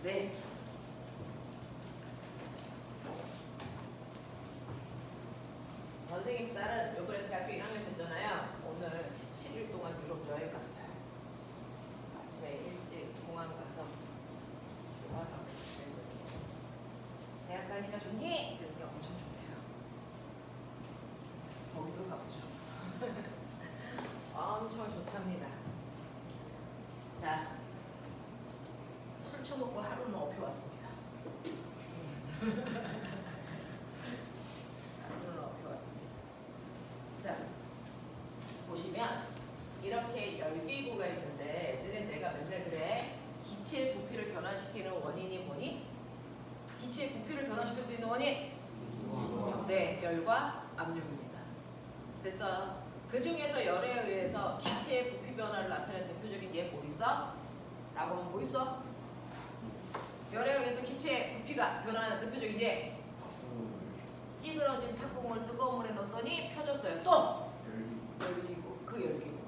네. 선생님 딸은 요번에 대학교 1학년 됐잖아요. 오늘 17일 동안 유럽 여행 갔어요. 아침에 일찍 공항 가서 영화를 대학 가니까 좋니? 그러니까 엄청 좋대요. 거기도 가보죠. 엄청 좋답니다. 자, 술 처먹고 하루는 업혀 왔습니다. 하루는 업혀 왔습니다. 자, 보시면 이렇게 열기구가 있는데 너네 내가 맨날 그래. 기체의 부피를 변화시키는 원인이 뭐니? 기체의 부피를 변화시킬 수 있는 원인? 네, 열과 압력입니다. 그래서 그 중에서 열에 의해서 기체의 부피 변화를 나타내는 대표적인 예 뭐 있어? 라고 하면 뭐 있어? 열에 의해서 기체의 부피가 변화하는 대표적인 예 찌그러진 탁구공을 뜨거운 물에 넣었더니 펴졌어요. 또 열기구, 그 열기구입니다.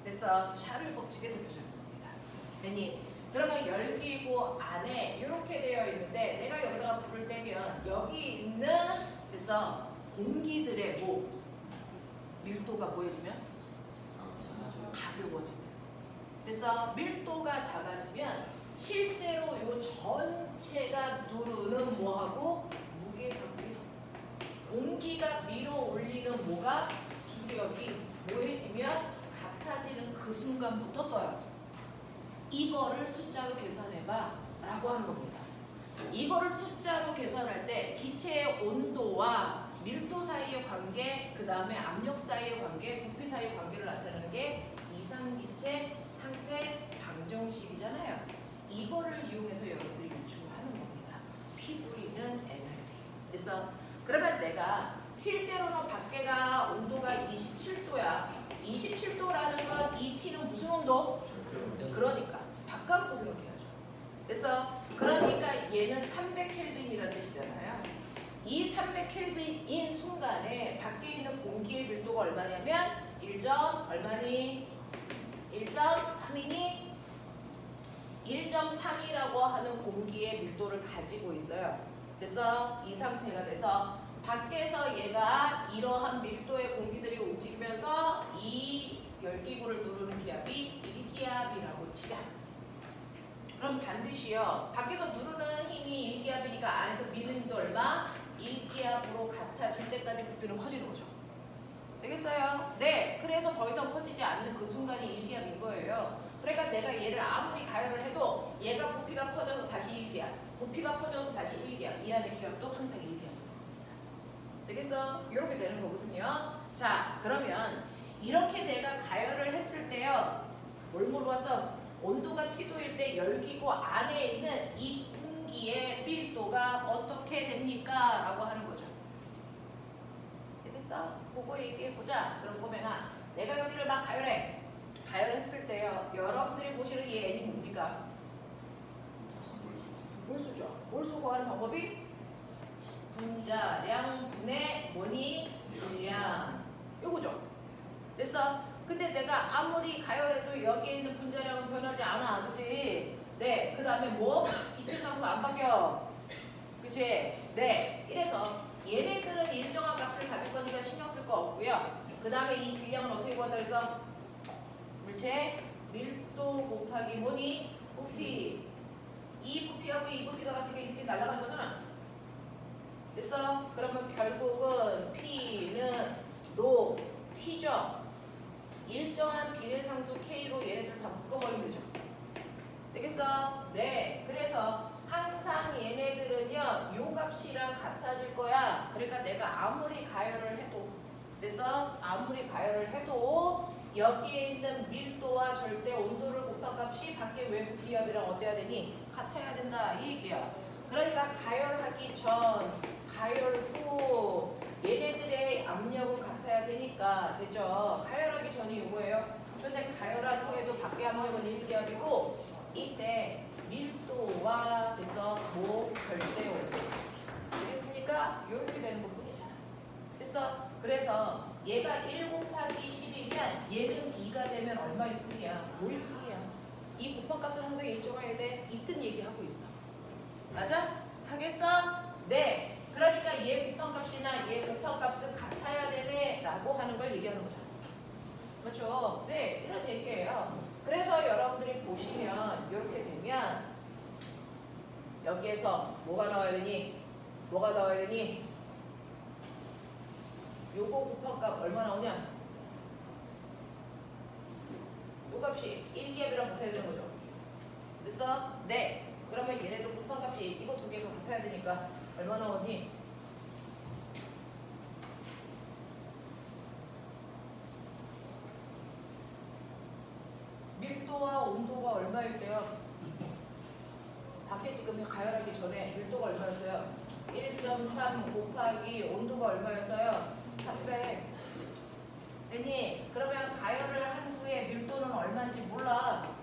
그래서 샤를 법칙의 대표적인 겁니다. 되니 그러면 열기구 안에 이렇게 되어 있는데 내가 여기다가 불을 떼면 여기 있는 그래서 공기들의 뭐 밀도가 뭐해지면 가벼워지면 그래서 밀도가 작아지면 실제로 이 전체가 누르는 뭐하고 무게가 밀어 공기가 밀어 올리는 뭐가 기력이 뭐해지면 같아지는 그 순간부터 떠요. 이거를 숫자로 계산해봐 라고 하는 겁니다. 이거를 숫자로 계산할 때 기체의 온도와 밀도 사이의 관계, 그 다음에 압력 사이의 관계, 부피 사이의 관계를 나타내는 게 이상기체 상태 방정식이잖아요. 이거를 이용해서 여러분들이 유추하는 겁니다. PV는 NRT. 그래서 그러면 내가 실제로는 밖에가 온도가 27도야. 27도라는 건 이 T는 무슨 온도? 그러니까 바깥으로 생각해야죠. 그래서 그러니까 얘는 300켈빈이라는 뜻이잖아요. 이 300켈빈인 순간에 밖에 있는 공기의 밀도가 얼마냐면 1점 얼마니? 1.3이니? 1.3이라고 하는 공기의 밀도를 가지고 있어요. 그래서 이 상태가 돼서 밖에서 얘가 이러한 밀도의 공기들이 움직이면서 이 열기구를 누르는 기압이 1기압이라고 치자. 그럼 반드시요. 밖에서 누르는 힘이 1기압이니까 안에서 미는 힘도 얼마? 1기압으로 같아질 때까지 부피는 커지는 거죠. 되겠어요? 네. 그래서 더 이상 커지지 않는 그 순간이 1기압인 거예요. 그러니까 내가 얘를 아무리 가열을 해도 얘가 부피가 커져서 다시 1기압, 부피가 커져서 다시 1기압, 이 안의 기압도 항상 1기압. 되겠어? 이렇게 되는 거거든요. 자, 그러면 이렇게 내가 가열을 했을 때요. 뭘 물어봤어? 온도가 T도일 때 열기구 안에 있는 이 공기의 밀도가 어떻게 됩니까? 라고 하는 거죠. 되겠어? 그거 얘기해보자. 그럼 꼬맹아, 내가 여기를 막 가열해. 가열했을 때요. 여러분들이 보시는 이 N이 뭡니까? 몰수죠. 몰수 구하는 방법이 분자량 분의 뭐니? 질량. 요거죠. 됐어? 근데 내가 아무리 가열해도 여기에 있는 분자량은 변하지 않아. 그치? 네. 그 다음에 뭐? 기체상수 안 바뀌어. 그치? 네. 이래서 얘네들은 일정한 값을 가질 거니까 신경 쓸 거 없고요. 그 다음에 이 질량은 어떻게 구한다 그래서? 물체 밀도 곱하기 뭐니? 부피. 이 부피하고 이 부피가 같은 게 이렇게 날아간 거잖아. 됐어? 그러면 결국은 P는 로 T죠. 일정한 비례상수 K로 얘네들 다 묶어버리면 되죠. 되겠어? 네. 그래서 항상 얘네들은요. 요 값이랑 같아질 거야. 그러니까 내가 아무리 가열을 해도 그래서 아무리 가열을 해도 여기에 있는 밀도와 절대 온도를 곱한 값이 밖에 외부 기압이랑 어때야 되니? 같아야 된다. 이 얘기야. 그러니까 가열하기 전, 가열 후 얘네들의 압력은 같아야 되니까 되죠. 가열하기 전이 이거예요. 근데 가열한 후에도 밖에 압력은 1기압이고 이때 밀도와 그래서 뭐 절대 온도 되겠습니까? 이렇게 되는 것 뿐이잖아. 됐어? 그래서 얘가 1 곱하기 10이면 얘는 2가 되면 얼마일 뿐이야? 5일 뿐이야. 이 곱한값은 항상 일정해야 돼. 이뜬 얘기하고 있어. 맞아? 하겠어? 네. 그러니까 얘 곱한값이나 얘 곱한값은 같아야 되네 라고 하는 걸 얘기하는 거잖아. 그렇죠? 네. 이런 얘기예요. 그래서 여러분들이 보시면 이렇게 되면 여기에서 뭐가 나와야 되니? 뭐가 나와야 되니? 요거 곱한값 얼마 나오냐? 요 값이 1기압이랑 같아야 되는 거죠. 됐어? 네. 그러면 얘네들 곱한값이 이거 두 개가 같아야 되니까 얼마 나오니? 밀도와 온도가 얼마일 때요? 밖에 지금 가열하기 전에 밀도가 얼마였어요? 1.3 곱하기 온도가 얼마였어요? 300. 됐니? 그러면 가열을 한 후에 밀도는 얼마인지 몰라.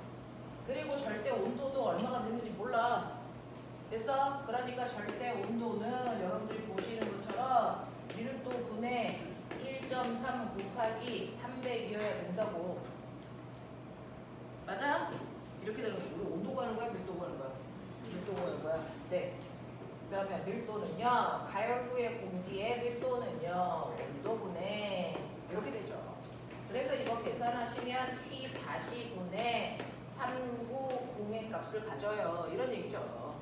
그리고 절대 온도도 얼마가 되는지 몰라. 됐어? 그러니까 절대 온도는 여러분들이 보시는 것처럼 밀도분의 1.3 곱하기 300이어야 된다고. 맞아? 이렇게 되는 거야. 우리 온도 가는 거야? 밀도 가는 거야? 밀도 가는 거야. 네. 그러면 밀도는요. 가열 후의 공기의 밀도는요. 온도분의 이렇게 되죠. 그래서 이거 계산하시면 T 다시 분의 390의 값을 가져요. 이런 얘기죠.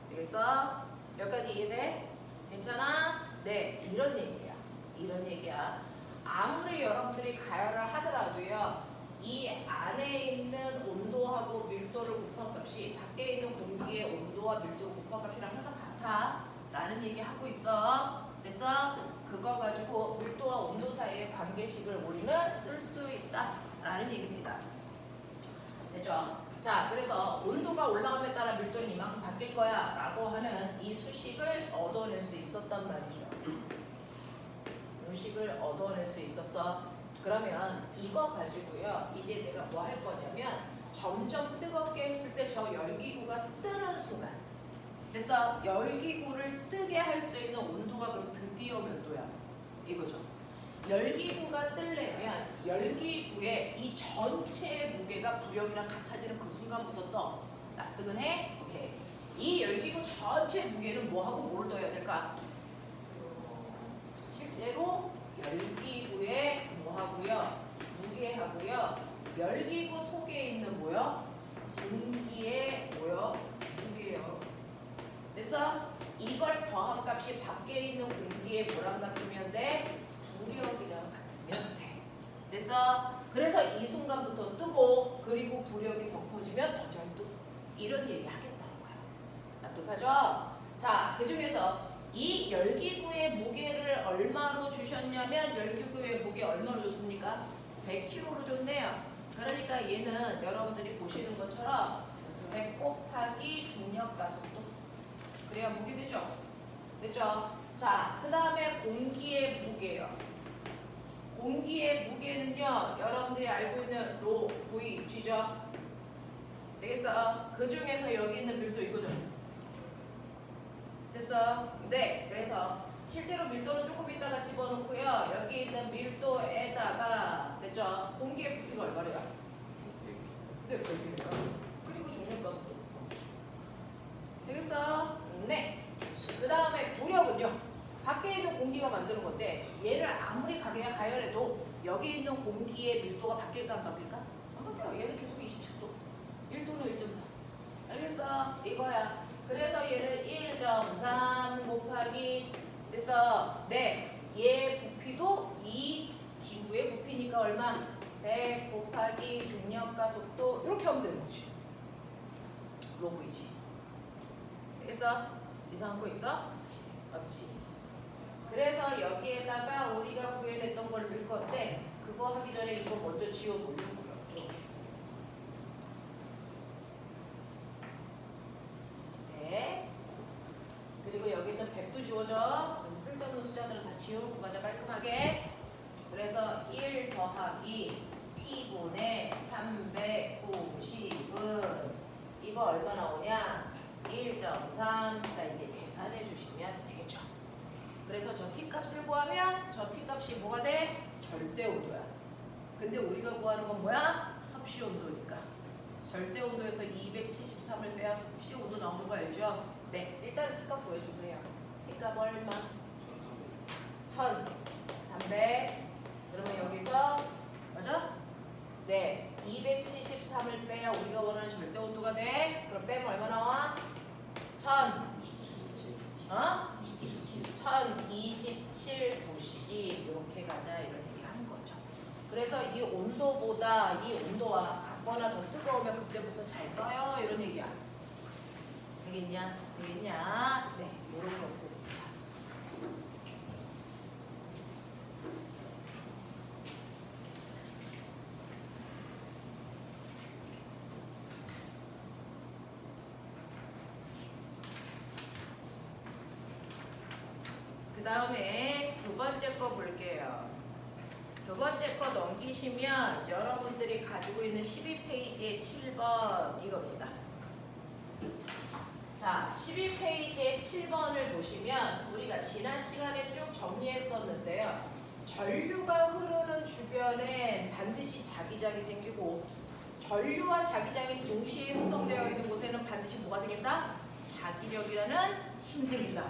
되겠어? 여기까지 이해돼? 괜찮아? 네. 이런 얘기야. 이런 얘기야. 아무리 여러분들이 가열을 하더라도요. 이 안에 있는 온도하고 밀도를 곱한 값이 밖에 있는 공기의 온도와 밀도 곱한 값이랑 항상 같아 라는 얘기 하고 있어. 됐어? 그거 가지고 밀도와 온도 사이의 관계식을 우리는 쓸 수 있다 라는 얘기입니다. 됐죠? 자, 그래서 온도가 올라감에 따라 밀도는 이만큼 바뀔 거야 라고 하는 이 수식을 얻어낼 수 있었단 말이죠. 이 식을 얻어낼 수 있었어. 그러면 이거 가지고요. 이제 내가 뭐 할 거냐면 점점 뜨겁게 했을 때 저 열기구가 뜨는 순간 그래서 열기구를 뜨게 할 수 있는 온도가 그럼 드디어 몇 도야? 이거죠. 열기구가 뜨려면 열기구의 이 전체의 무게가 부력이랑 같아지는 그 순간부터 떠. 납득은 해? 오케이. 이 열기구 전체 무게는 뭐하고 뭘 넣어야 될까? 실제로 열기구에 뭐하고요? 무게하고요. 열기구 속에 있는 뭐요? 공기의 뭐요? 무게요. 그래서 이걸 더한 값이 밖에 있는 공기의 뭐랑 같으면 돼? 부력이랑 같으면 돼. 그래서 이 순간부터 뜨고 그리고 부력이 더 커지면 더 잘 뜨고 이런 얘기 하겠다는 거야. 납득하죠? 자, 그 중에서 이 열기구의 무게를 얼마로 주셨냐면 열기구의 무게 얼마로 줬습니까? 100kg로 줬네요. 그러니까 얘는 여러분들이 보시는 것처럼 100 곱하기 중력 가속도 그래야 무게 되죠? 됐죠? 자, 그 다음에 공기의 무게요. 공기의 무게는요. 여러분들이 알고 있는 로, V, G죠? 되겠어? 그 중에서 여기 있는 밀도 이거죠? 됐어? 네. 그래서 실제로 밀도는 조금 이따가 집어넣고요. 여기 있는 밀도에다가 됐죠? 공기의 부피가 얼마래요? 네, 여기니까. 그리고 중력가속도. 되겠어? 네. 그 다음에 부력은요. 밖에 있는 공기가 만드는 건데 얘를 아무리 가열해도 여기 있는 공기의 밀도가 바뀔까 안 바뀔까? 안 바뀌어요. 얘는 계속 27도. 1도는 1.4. 알겠어? 이거야. 그래서 얘는 1.3 곱하기 그래서 네. 얘 부피도 이 기구의 부피니까 얼마? 100 곱하기 중력가속도 이렇게 하면 되는 거지. 로그이지. 알겠어? 이상한 거 있어? 없지. 그래서 여기에다가 우리가 구해냈던 걸 넣을 건데 그거 하기 전에 이거 먼저 지워보려고요. 이렇게. 네. 그리고 여기 있는 100도 지워져. 쓸데없는 숫자들은 다 지워놓고 가자 깔끔하게. 그래서 1 더하기 T분의 390은 이거 얼마 나오냐? 1.3. 자, 이제 계산해 주시면 되겠죠. 그래서 저 T값을 구하면 저 T값이 뭐가 돼? 절대 온도야. 근데 우리가 구하는 건 뭐야? 섭씨 온도니까. 절대 온도에서 273을 빼야 섭씨 온도 나오는 거 알죠? 네, 일단 T값 보여주세요. T값 얼마? 1300. 그러면 여기서 맞아? 네, 273을 빼야 우리가 원하는 절대 온도가 돼. 그럼 빼면 얼마 나와? 1027도씨 이렇게 가자 이런 얘기 하는 거죠. 그래서 이 온도보다 이 온도와 같거나 더 뜨거우면 그때부터 잘 떠요 이런 얘기야. 되겠냐? 되겠냐? 네, 이런 거고. 그 다음에 두 번째 거 볼게요. 두 번째 거 넘기시면 여러분들이 가지고 있는 12페이지의 7번 이겁니다. 자, 12페이지의 7번을 보시면 우리가 지난 시간에 쭉 정리했었는데요. 전류가 흐르는 주변에 반드시 자기장이 생기고 전류와 자기장이 동시에 형성되어 있는 곳에는 반드시 뭐가 생긴다? 자기력이라는 힘이 생긴다.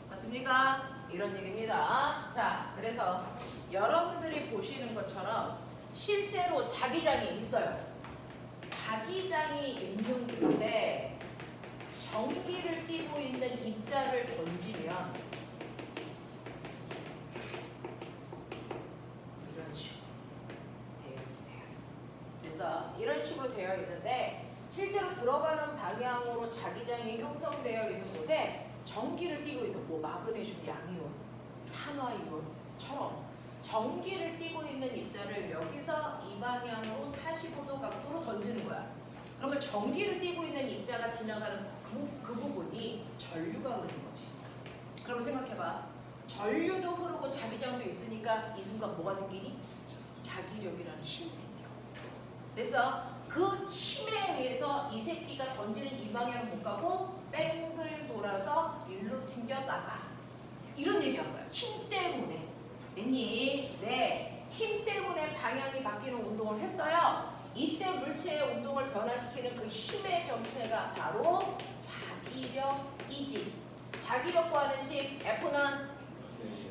맞습니까? 이런 얘기입니다. 자, 그래서 여러분들이 보시는 것처럼 실제로 자기장이 있어요. 자기장이 있는 곳에 전기를 띠고 있는 입자를 던지면 이런 식으로 되어 있네요. 그래서 이런 식으로 되어 있는데 실제로 들어가는 방향으로 자기장이 형성되어 있는 곳에 전기를 띠고 있는 뭐 마그네슘 양이온, 산화이온처럼 전기를 띠고 있는 입자를 여기서 이 방향으로 45도 각도로 던지는 거야. 그러면 전기를 띠고 있는 입자가 지나가는 그 부분이 전류가 흐르는 거지. 그럼 생각해봐. 전류도 흐르고 자기장도 있으니까 이 순간 뭐가 생기니? 자기력이라는 힘이 생겨. 그래서 그 힘에 의해서 이 새끼가 던지는 이 방향 못 가고 뺑글 돌아서 일로 튕겨 나가. 이런 얘기한 거야. 힘 때문에. 됐니? 네. 힘 때문에 방향이 바뀌는 운동을 했어요. 이때 물체의 운동을 변화시키는 그 힘의 정체가 바로 자기력이지. 자기력 구하는 식 F는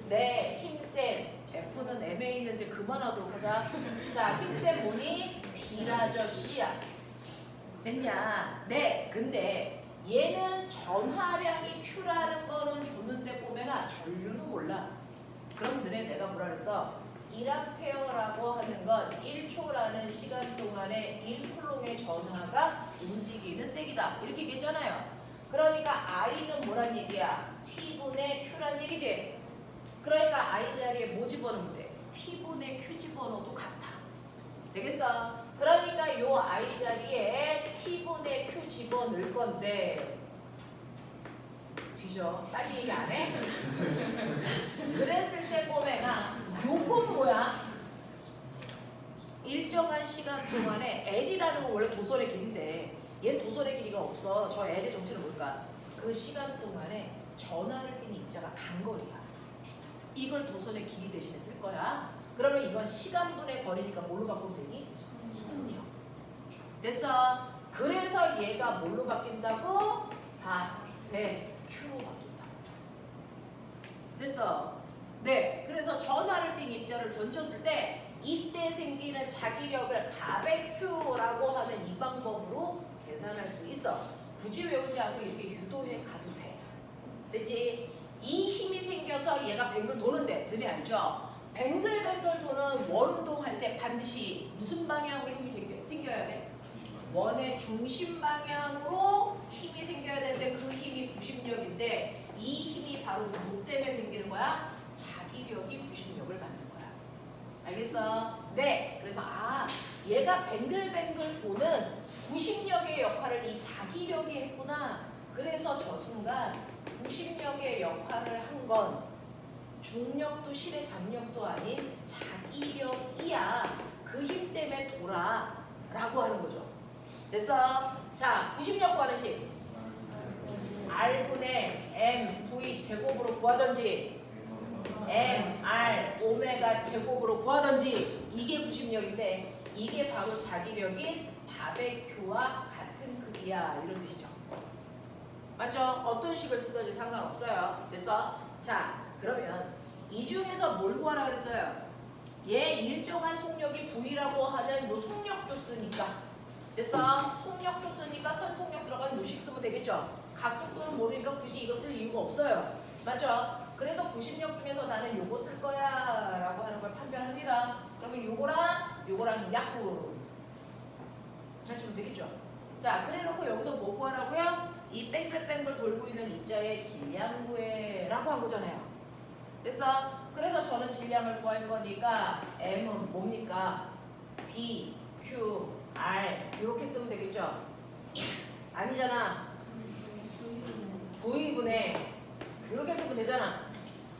네, 힘센. F는 M에 있는지 그만하도록 하자. 자, 힘센 뭐니? B라죠, C야. 됐냐? 네. 근데 얘는 전하량이 Q라는 거는 주는데 보면은 전류는 몰라. 그럼 너네 내가 뭐라 그랬어? 1A라고 하는 건 1초라는 시간 동안에 1쿨롱의 전하가 움직이는 세기다. 이렇게 얘기했잖아요. 그러니까 I는 뭐란 얘기야? T분의 Q란 얘기지? 그러니까 I 자리에 뭐 집어넣으면 돼? T분의 Q 집어넣어도 같아. 되겠어? 그러니까 요 I 자리에 T분의 Q 집어넣을 건데 뒤져. 빨리 얘기 안 해? 그랬을 때 꼬매가 요건 뭐야? 일정한 시간 동안에 L이라는 건 원래 도선의 길인데 얘는 도선의 길이가 없어. 저 L의 정체는 뭘까? 그 시간 동안에 전하를 띤 입자가 간 거리야. 이걸 도선의 길이 대신에 쓸 거야. 그러면 이건 시간분의 거리니까 뭘로 바꾸면 되니? 속력. 됐어? 그래서 얘가 뭘로 바뀐다고? 다 100Q로 바뀐다. 됐어? 네. 그래서 전하를 띤 입자를 던졌을 때 이때 생기는 자기력을 400Q라고 하는 이 방법으로 계산할 수 있어. 굳이 외우지 않고 이렇게 유도해 가도 돼. 됐지? 이 힘이 생겨서 얘가 뱅글 도는데 너네 알죠? 뱅글뱅글 도는 원운동할 때 반드시 무슨 방향으로 힘이 생겨야 돼? 원의 중심 방향으로 힘이 생겨야 되는데 그 힘이 구심력인데 이 힘이 바로 뭐 때문에 생기는 거야? 자기력이 구심력을 받는 거야. 알겠어? 네. 그래서 얘가 뱅글뱅글 도는 구심력의 역할을 이 자기력이 했구나. 그래서 저 순간 구심력의 역할을 한 건 중력도 실의 장력도 아닌 자기력이야. 그 힘 때문에 돌아 라고 하는 거죠. 됐어? 자, 구심력 구하는 식 R분의 M V 제곱으로 구하던지 mr 오메가 제곱으로 구하던지 이게 구심력인데 이게 바로 자기력인 바베큐와 같은 크기야 이런 뜻이죠. 맞죠? 어떤 식을 쓰든지 상관없어요. 됐어? 자 그러면 이 중에서 뭘 구하라 그랬어요? 얘 일정한 속력이 V라고 하는 요 속력조 쓰니까 됐어? 속력조 쓰니까 선속력 들어간 요식 쓰면 되겠죠? 각속도를 모르니까 굳이 이거 쓸 이유가 없어요. 맞죠? 그래서 구심력 중에서 나는 요거 쓸 거야 라고 하는 걸 판별합니다. 그러면 요거랑 약분 하시면 되겠죠? 자 그래놓고 여기서 뭐 구하라고요? 이 뺑글뺑글 돌고 있는 입자의 질량 구해 라고 한 거잖아요. 됐어? 그래서 저는 질량을 구할 거니까 M은 뭡니까? B, Q, R 이렇게 쓰면 되겠죠? 아니잖아. V분의 이렇게 쓰면 되잖아.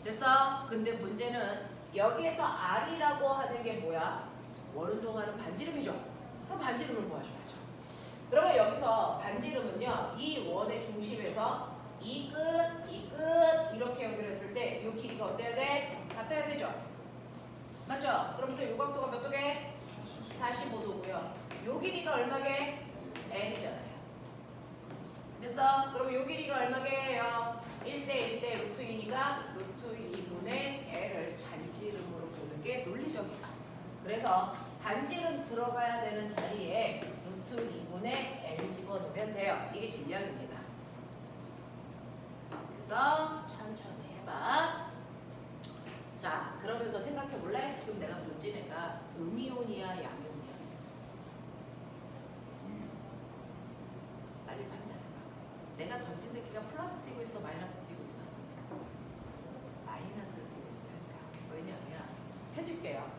됐어? 근데 문제는 여기에서 R이라고 하는 게 뭐야? 원운동하는 반지름이죠. 그럼 반지름을 구하셔야죠. 그러면 여기서 반지름은요. 이 원의 중심에서 이 끝 이렇게 연결했을 때 이 길이가 어때야 돼? 같아야 되죠? 맞죠? 그러면서 요 각도가 몇 도게? 45도고요. 요 길이가 얼마게? n이잖아요. 됐어? 그럼 요 길이가 얼마게요? 1대 1대 루트 2니까 루트 2분의 l을 반지름으로 보는 게 논리적이다. 그래서 반지름 들어가야 되는 자리에 루트 2분의 l 집어넣으면 돼요. 이게 질량입니다. 그래서 천천히 해봐. 자, 그러면서 생각해 볼래? 지금 내가 던진 애가 음이온이야, 양이온이야? 빨리 판단해봐. 내가 던진 새끼가 플러스 뛰고 있어, 마이너스 뛰고 있어? 마이너스를 뛰고 있어야 돼요. 왜냐하면 해줄게요.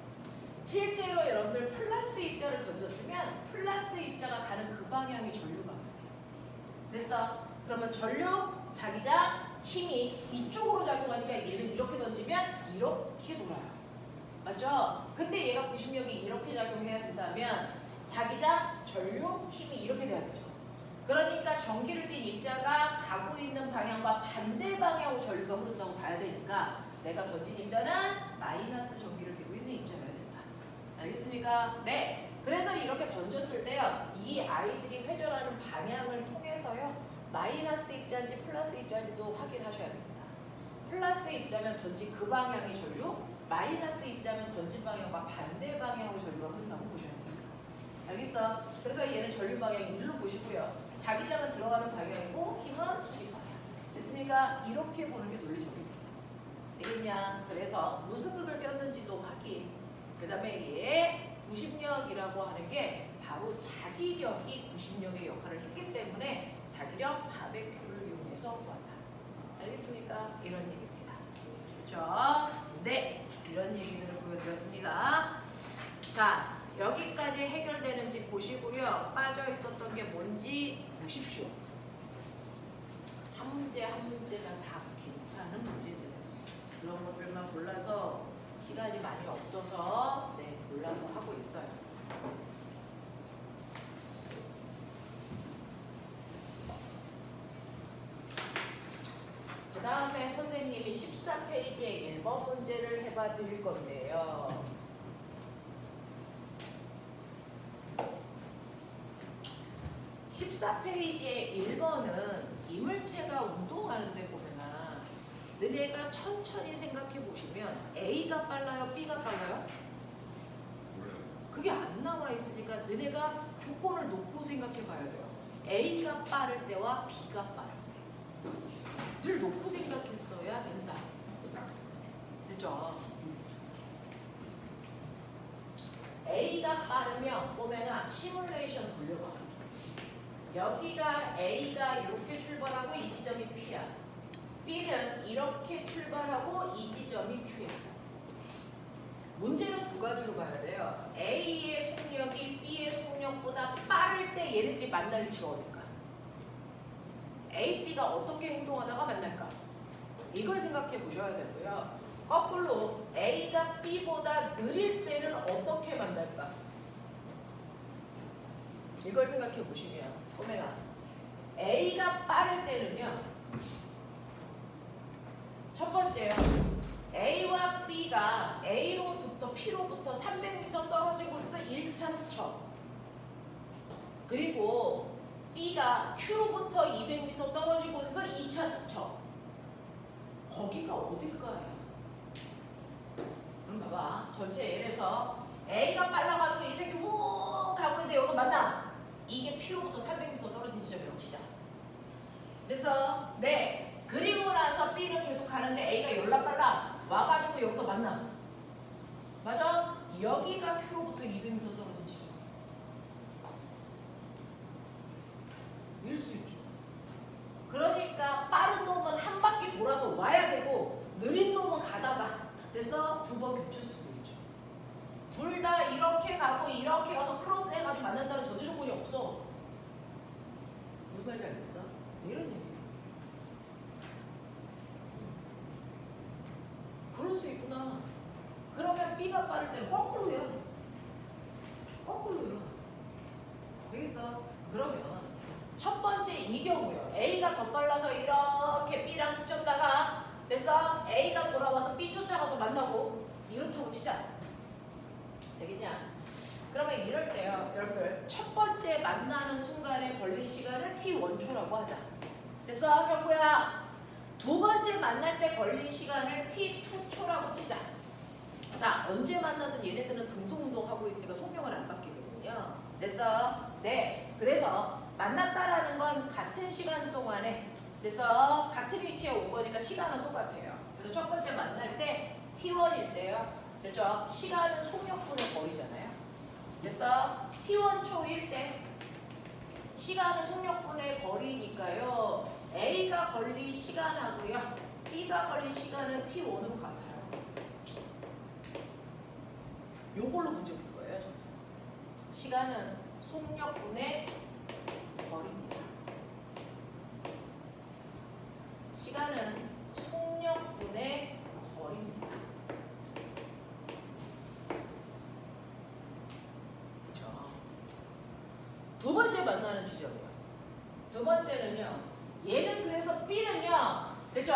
실제로 여러분들 플러스 입자를 던졌으면 플러스 입자가 가는 그 방향이 전류 방향이에요. 됐어? 그러면 전류, 자기장, 힘이 이쪽으로 작용하니까 얘를 이렇게 던지면 이렇게 돌아요. 맞죠? 근데 얘가 구심력이 이렇게 작용해야 된다면 자기장, 전류, 힘이 이렇게 돼야 되죠. 그러니까 전기를 띤 입자가 가고 있는 방향과 반대 방향으로 전류가 흐른다고 봐야 되니까 내가 던진 입자는 마이너스 전기를 띠고 있는 입자여야 된다. 알겠습니까? 네. 그래서 이렇게 던졌을 때요. 이 아이들이 회전하는 방향을 통해서요. 마이너스 입자인지 플러스 입자인지도 확인하셔야 됩니다. 플러스 입자면 던진 그 방향이 전류, 마이너스 입자면 던진 방향과 반대 방향으로 전류가 흐른다고 보셔야 됩니다. 알겠어? 그래서 얘는 전류 방향이 일로 보시고요. 자기장은 들어가는 방향이고 힘은 수립 방향. 됐습니까? 이렇게 보는 게 논리적입니다. 되겠냐? 그래서 무슨 극을 띄었는지도 확인. 그 다음에 얘 구심력이라고 하는 게 바로 자기력이 구심력의 역할을 했기 때문에 자기력 바베큐를 이용해서 구한다. 알겠습니까? 이런 얘기입니다. 그렇죠? 네, 이런 얘기들을 보여드렸습니다. 자, 여기까지 해결되는지 보시고요. 빠져 있었던 게 뭔지 보십시오. 한 문제 한 문제가 다 괜찮은 문제들. 그런 것들만 골라서 시간이 많이 없어서 골라서 하고 있어요. 그 다음에 선생님이 14페이지에 1번 문제를 해봐 드릴 건데요. (14페이지의 1번은) 이물체가 운동하는 데 보면 너네가 천천히 생각해 보시면 A가 빨라요? B가 빨라요? 그게 안 나와 있으니까 너네가 조건을 놓고 생각해 봐야 돼요. A가 빠를 때와 B가 빠를 때. 늘 놓고 생각했어야 된다. 됐죠? A가 빠르면 보면은 시뮬레이션 돌려봐. 여기가 A가 이렇게 출발하고 이 지점이 P야. B는 이렇게 출발하고 이 지점이 Q야. 문제는 두 가지로 봐야 돼요. A의 속력이 B의 속력보다 빠를 때 얘네들이 만날 위치가 어딜까? A, B가 어떻게 행동하다가 만날까? 이걸 생각해 보셔야 되고요. 거꾸로 A가 B보다 느릴 때는 어떻게 만날까? 이걸 생각해 보시면 오메가 A가 빠를 때는요. 첫 번째요. A와 B가 A로부터 P로부터 300m 떨어진 곳에서 1차 스쳐. 그리고 B가 Q로부터 200m 떨어진 곳에서 2차 스쳐. 거기가 어딜까요? 그럼 봐봐. 전체 L에서 A가 빨라가지고 이 새끼 훅 가고 있는데 여기서 만나. 이게 P로부터 300m 떨어진 지점이라고 치자. 그래서 네. 그리고 나서 B는 계속 가는데 A가 열나 빨라. 와가지고 여기서 만나. 맞아? 여기가 Q로부터 200m 떨어진 지점. 일 수 있죠. 그러니까 빠른 놈은 한 바퀴 돌아서 와야 되고 느린 놈은 가다가 그래서 두 번 겹칠 수도 있죠. 둘 다 이렇게 가고 이렇게 가서 크로스 해가지고 만난다는 전제 조건이 없어. 무슨 말인지 알겠어? 이런 얘기야. 그럴 수 있구나. 그러면 B가 빠를 때는 거꾸로야. 거꾸로야. 알겠어? 그러면 첫 번째 이 경우요. A가 더 빨라서 이렇게 B랑 스쳤다가 됐어? A가 돌아와서 B 쫓아가서 만나고 이렇다고 치자. 되겠냐? 그러면 이럴 때요. 여러분들 첫 번째 만나는 순간에 걸린 시간을 T1초라고 하자. 됐어? 형구야. 두 번째 만날 때 걸린 시간을 T2초라고 치자. 자, 언제 만나든 얘네들은 등속운동하고 있으니까 소명을 안 바뀌거든요. 됐어? 네. 그래서 만났다라는 건 같은 시간 동안에 그래서 같은 위치에 온 거니까 시간은 똑같아요. 그래서 첫 번째 만날 때 T1일 때요. 됐죠? 시간은 속력분의 거리잖아요. 됐어? T1초일 때 시간은 속력분의 거리니까요. A가 걸린 시간하고요. B가 걸린 시간은 T1으로 같아요. 요걸로 문제 풀 거예요. 저는. 시간은 속력분의 거리입니다. 시간은 속력분의 거리입니다. 그렇죠? 두 번째 만나는 지점이에요. 두 번째는요. 얘는 그래서 B는요. 됐죠?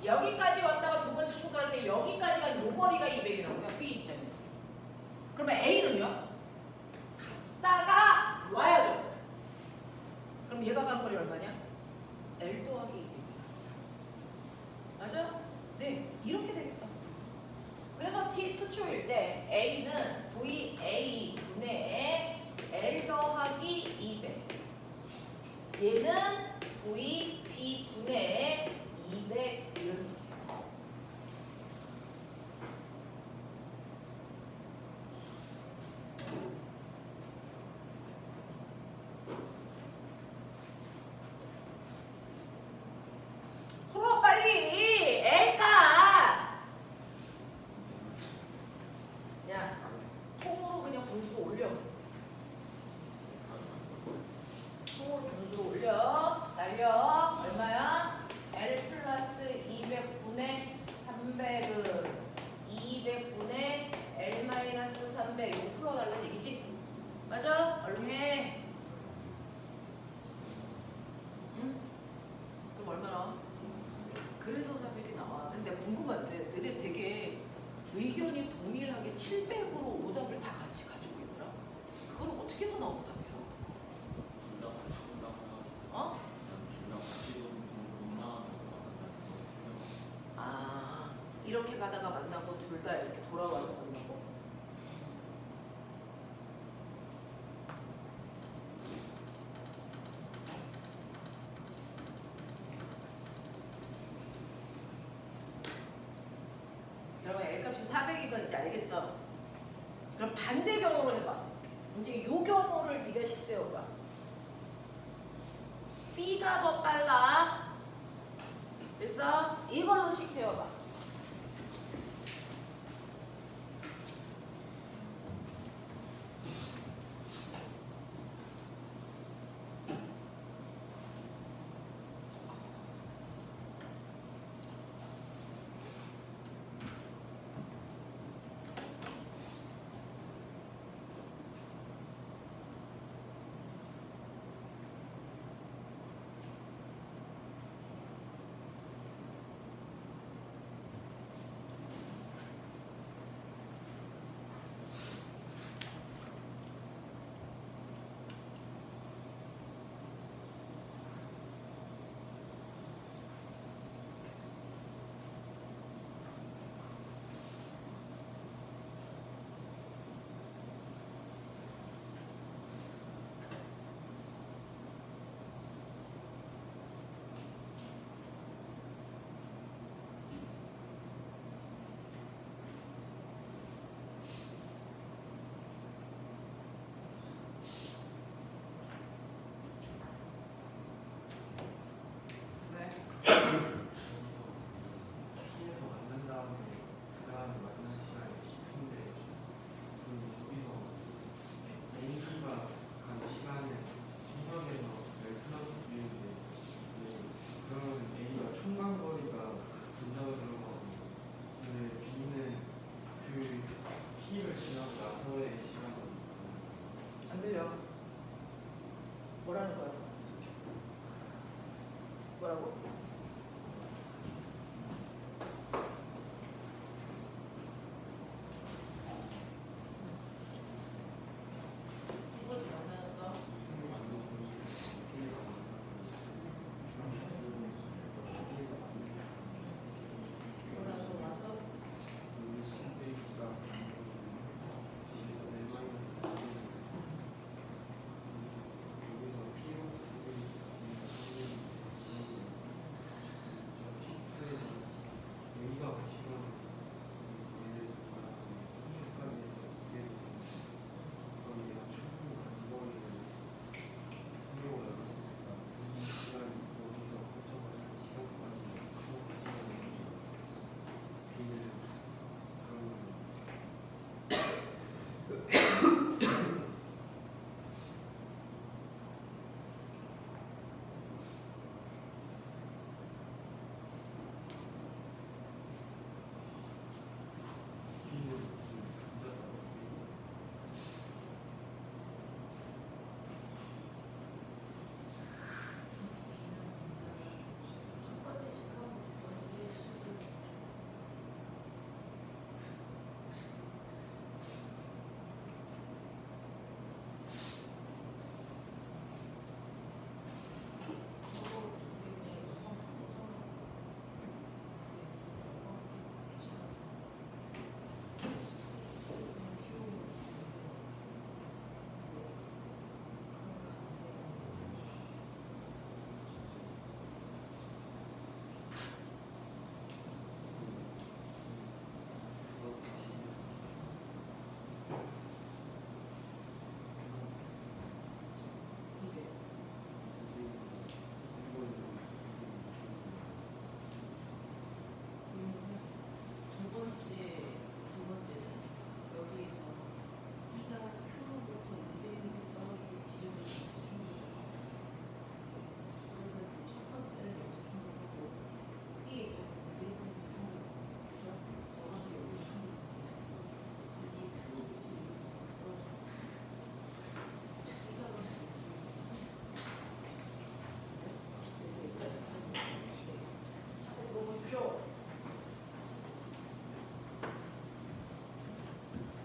여기까지 왔다가 두 번째 출발할 때 여기까지가 요 거리가 200이라고요. B 입장에서. 그러면 A는요. 갔다가 와야죠. 그럼 얘가 간 거리 얼마냐? L 더하기 200. 맞아? 네. 이렇게 되겠다. 그래서 T2초일 때 A는 VA 분의 L 더하기 200. 얘는 VB 분의 200 이런 얘기예요. 풀어 빨리 L까. 야 통으로 그냥 분수 올려. 통으로 분수 올려. 날려. 얼마야? L 플러스 200분의 300은 200분의 L 마이너스 300 이거 풀어달라는 얘기지? 맞아? 얼른 해. 응? 그럼 얼마나? 그래서 400이 나와. 근데 내가 궁금한데 너네 되게 의견이 동일하게 700으로 오답을 다 같이 가지고 있더라. 그걸 어떻게 해서 나온 답이야? 어? 아, 이렇게 가다가 만나고 둘 다 이렇게 돌아와서 만나고? 그러면 L값이 400이건 이제 알겠어. 그럼 반대 경우로 해봐. 이제 요 경우를 네가 식세워봐. B가 더 빨라. 됐어? 이걸로 식세워봐. 뭐라는 거야? 뭐라고? 이거지 만나서 그러고 나서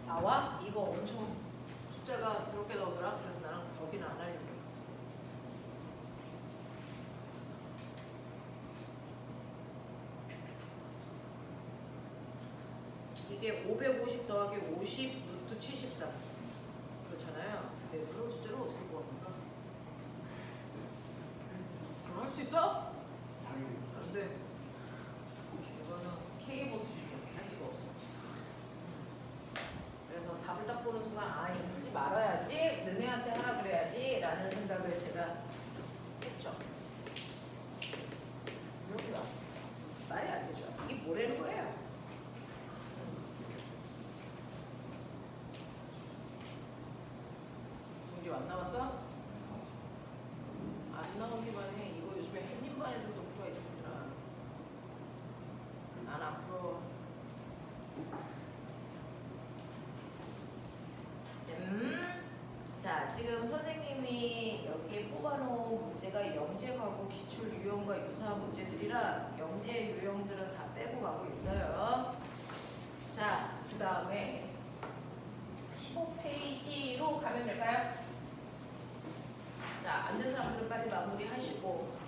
나와? 이거 엄청 숫자가 더럽게 나오더라. 그래서 나는 거기는 안 하려고. 이게 550 더하기 50 루트 73 그렇잖아요. 네, 그런 숫자를 어떻게 구합니까? 그럼 할 수 있어? 안 돼. 이거는 K보 수준이야. 할 수가 없어. 그래서 답을 딱 보는 순간 아 이거 풀지 말아야지 너네한테 하라 그래야지 라는 생각을 제가 했죠. 여기가 말이 안 되죠. 이게 뭐라는 거예요? 동지 안 나왔어? 안 나오기만 해. 이거 요즘에 햇님만 해도 풀어야 되더라. 난 앞으로 자, 지금 선생님이 여기에 뽑아놓은 문제가 영재과고 기출 유형과 유사한 문제들이라 영재 유형들은 다 빼고 가고 있어요. 자, 그 다음에 15페이지로 가면 될까요? 자, 앉은 사람들은 빨리 마무리 하시고.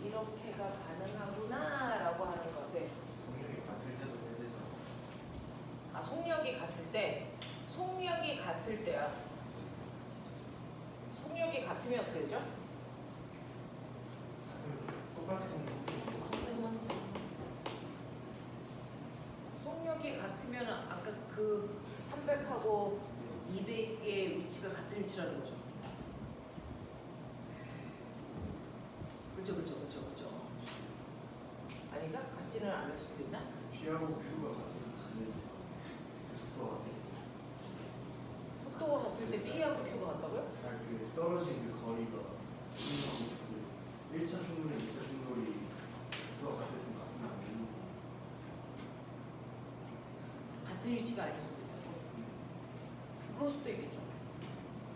이렇게가 가능하구나 라고 하는 건데 성력이 같을 때도 해야 되잖아. 아 속력이 같을 때 속력이 같을 때야 속력이 같으면 어떻게 되죠? 똑같은 속력이 같으면 아까 그 300하고 200의 위치가 같은 위치라는 거죠. 그쵸. 아닌가? 같지는 않을 수도 있나? P하고 Q가 같은 속도가 같은. 속도가 같을 때 P하고 Q가 같다고요? 그 떨어진 그 거리가 1차 충돌이 2차 충돌이 속도가 같을 때 같은 같은 위치가 아닐 수도 있고 그럴 수도 있겠죠.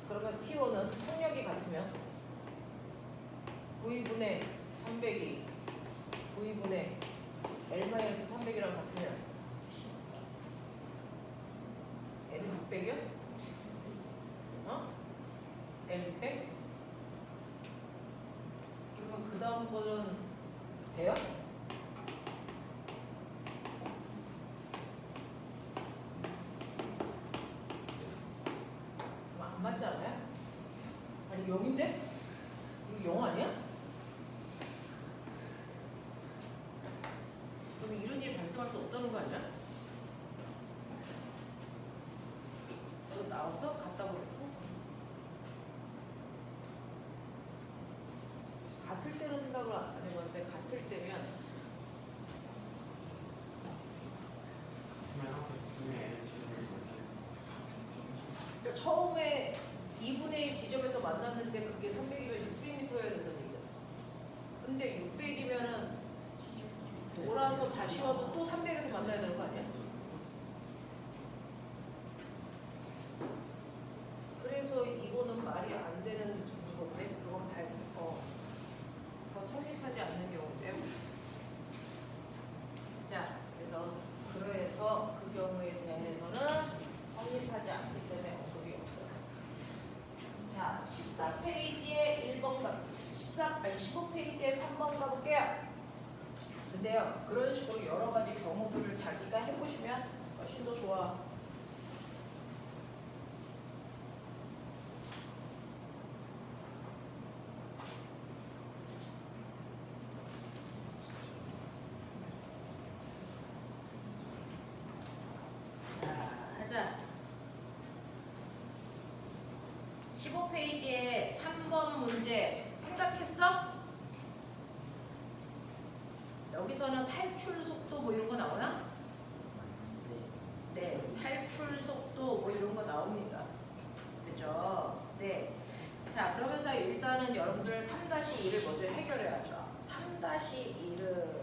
그러면 T1은 속력이 같으면 V분의 300이 V분의 L-300이랑 같으면 L은 600이요? 어? L 600? 그러면 그 다음 거는 돼요? 안 맞지 않아요? 아니 0인데? 이거 0 아니야? 그럼 이런 일이 발생할 수 없다는 거 아니야? 너 나와서 갔다 그랬고 같을 때는 생각을 안 해봤는데 같을 때면 그러니까 처음에 2분의 1 지점에서 만났는데 그게 300이면 600m여야 된다는 얘기잖아. 근데 600이면은 돌아서 다시 와도 또 300에서 만나야 되는 거 아니야? 그래서 이거는 말이 안 되는 건데 그건 더 성립하지 않는 경우인데요. 자, 그래서 그 경우에 대해서는 성립하지 않기 때문에 언급이 없어요. 자, 14페이지에 15페이지에 3번 가볼게요. 근데요, 그런 식으로 여러 가지 경우들을 자기가 해보시면 훨씬 더 좋아. 자, 하자. 15페이지에 3번 문제 생각했어? 여기서는 탈출 속도 뭐 이런 거 나오나? 네, 탈출 속도 뭐 이런 거 나옵니다. 그죠? 네. 자, 그러면서 일단은 여러분들 3-2를 먼저 해결해야죠. 3-2를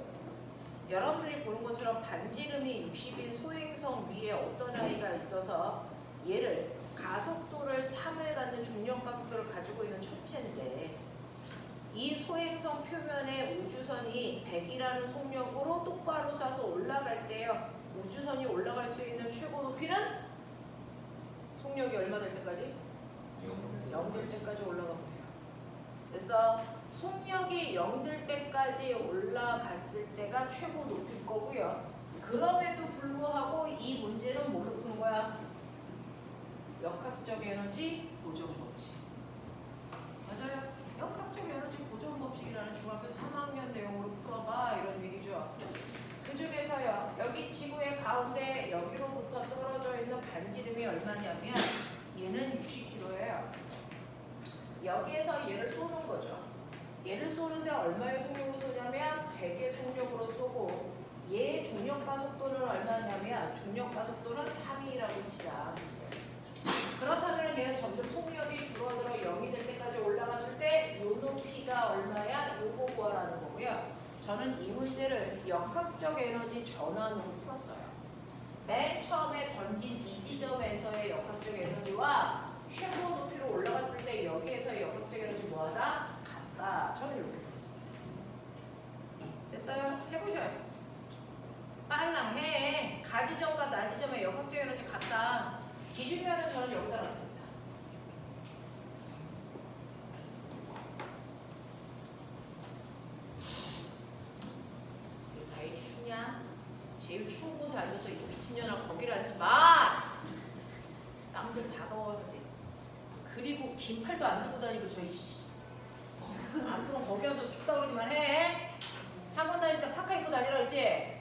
여러분들이 보는 것처럼 반지름이 60인 소행성 위에 어떤 아이가 있어서 얘를 가속도를 3을 갖는 중력 가속도를 가지고 있는 천체인데 이 소행성 표면에 우주선이 100이라는 속력으로 똑바로 쏴서 올라갈 때요. 우주선이 올라갈 수 있는 최고 높이는 속력이 얼마 될 때까지? 0 될 때까지 올라가면 돼요. 그래서 속력이 0 될 때까지 올라갔을 때가 최고 높일 거고요. 그럼에도 불구하고 이 문제는 뭐로 푸는 거야? 역학적 에너지 보존 법칙. 맞아요. 역학적 에너지 보존 법칙이라는 중학교 3학년 내용으로 풀어봐 이런 얘기죠. 그 중에서요. 여기 지구의 가운데 여기로부터 떨어져 있는 반지름이 얼마냐면 얘는 60km예요. 여기에서 얘를 쏘는 거죠. 얘를 쏘는데 얼마의 속력으로 쏘냐면 100의 속력으로 쏘고 얘의 중력 가속도는 얼마냐면 중력 가속도는 3이라고 치자. 그렇다면 얘는 점점 속력이 줄어들어 0이 될 때까지 올라갔을 때 요 높이가 얼마야? 요거 구하라는 거고요. 저는 이 문제를 역학적 에너지 전환으로 풀었어요. 맨 처음에 던진 이 지점에서의 역학적 에너지와 최고 높이로 올라갔을 때 여기에서의 역학적 에너지 뭐하다? 같다. 저는 이렇게 풀었습니다. 됐어요? 해보셔요. 빨랑 해. 가지점과 나지점의 역학적 에너지 같다. 기준면은 저는 여기다 놨습니다. 다인이 춥냐? 제일 추운 곳에 앉아서 이 미친년아 거기를 앉지 마! 남들 다 더웠는데. 그리고 긴 팔도 안 들고 다니고 저희 앞으로 거기 앉아서 춥다 그러기만 해. 학원 다닐 때 파카 입고 다니라 그랬지?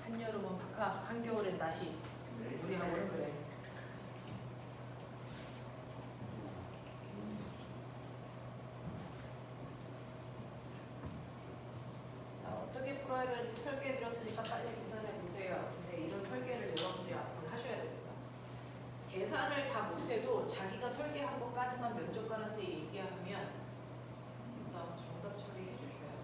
한여름은 파카, 한겨울엔 나시. 우리 학원은 그래. 자, 어떻게 풀어야 되는지 설계해 드렸으니까 빨리 계산해 보세요. 근데 이런 설계를 여러분들이 앞으로 하셔야 됩니다. 계산을 다 못해도 자기가 설계한 것까지만 면접관한테 얘기하면 그래서 정답 처리해 주셔야 돼요.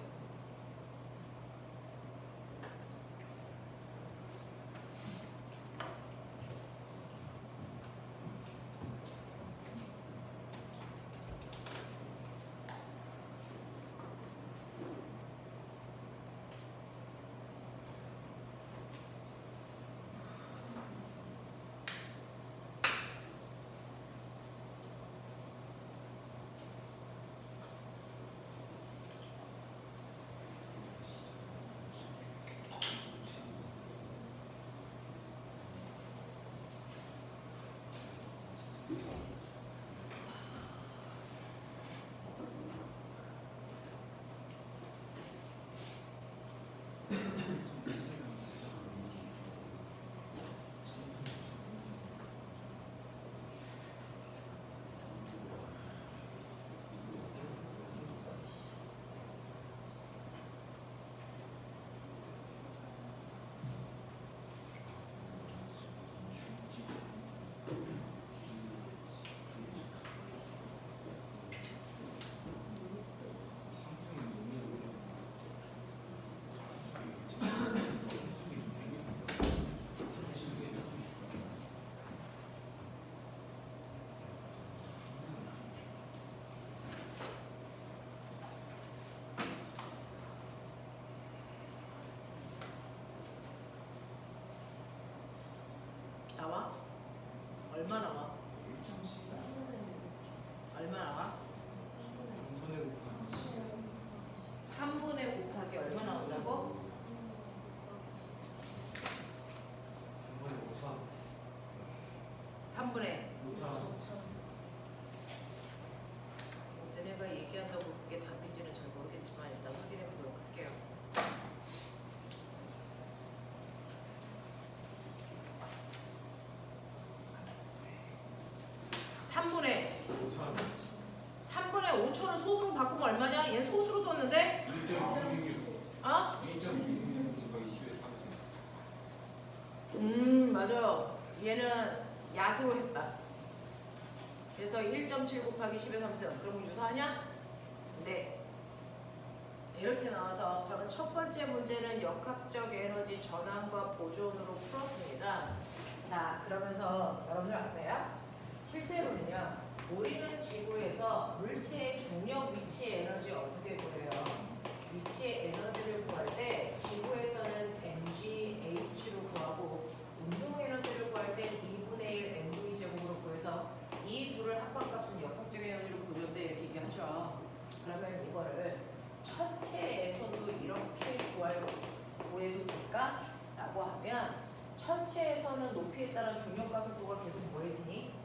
나와? 얼마 나와? 얼마 나와? 3분의 곱하기 얼마 나온다고? 3분의 너네가 얘기한다고 그게 답인지는 잘 모르겠지만 일단 확인해 보도록 할게요. 삼분의 5천을 소수로 바꾸면 얼마냐? 얘 소수로 썼는데? 어? 맞아요. 얘는 약으로 했다. 그래서 1.7 곱하기 10의 3승. 그럼 유사하냐? 네. 이렇게 나와서 저는 첫 번째 문제는 역학적 에너지 전환과 보존으로 풀었습니다. 자, 그러면서 여러분들 아세요? 실제로는요. 우리는 지구에서 물체의 중력 위치 에너지 어떻게 구해요? 위치 에너지를 구할 때 지구에서는 mg, h로 구하고 운동 에너지를 구할 때 2분의 1 mv 제곱으로 구해서 이 둘을 합방값은 역학적 에너지로 구조돼 이렇게 얘기하죠. 그러면 이거를 천체에서도 이렇게 구해도 될까? 라고 하면 천체에서는 높이에 따라 중력 가속도가 계속 뭐해지니?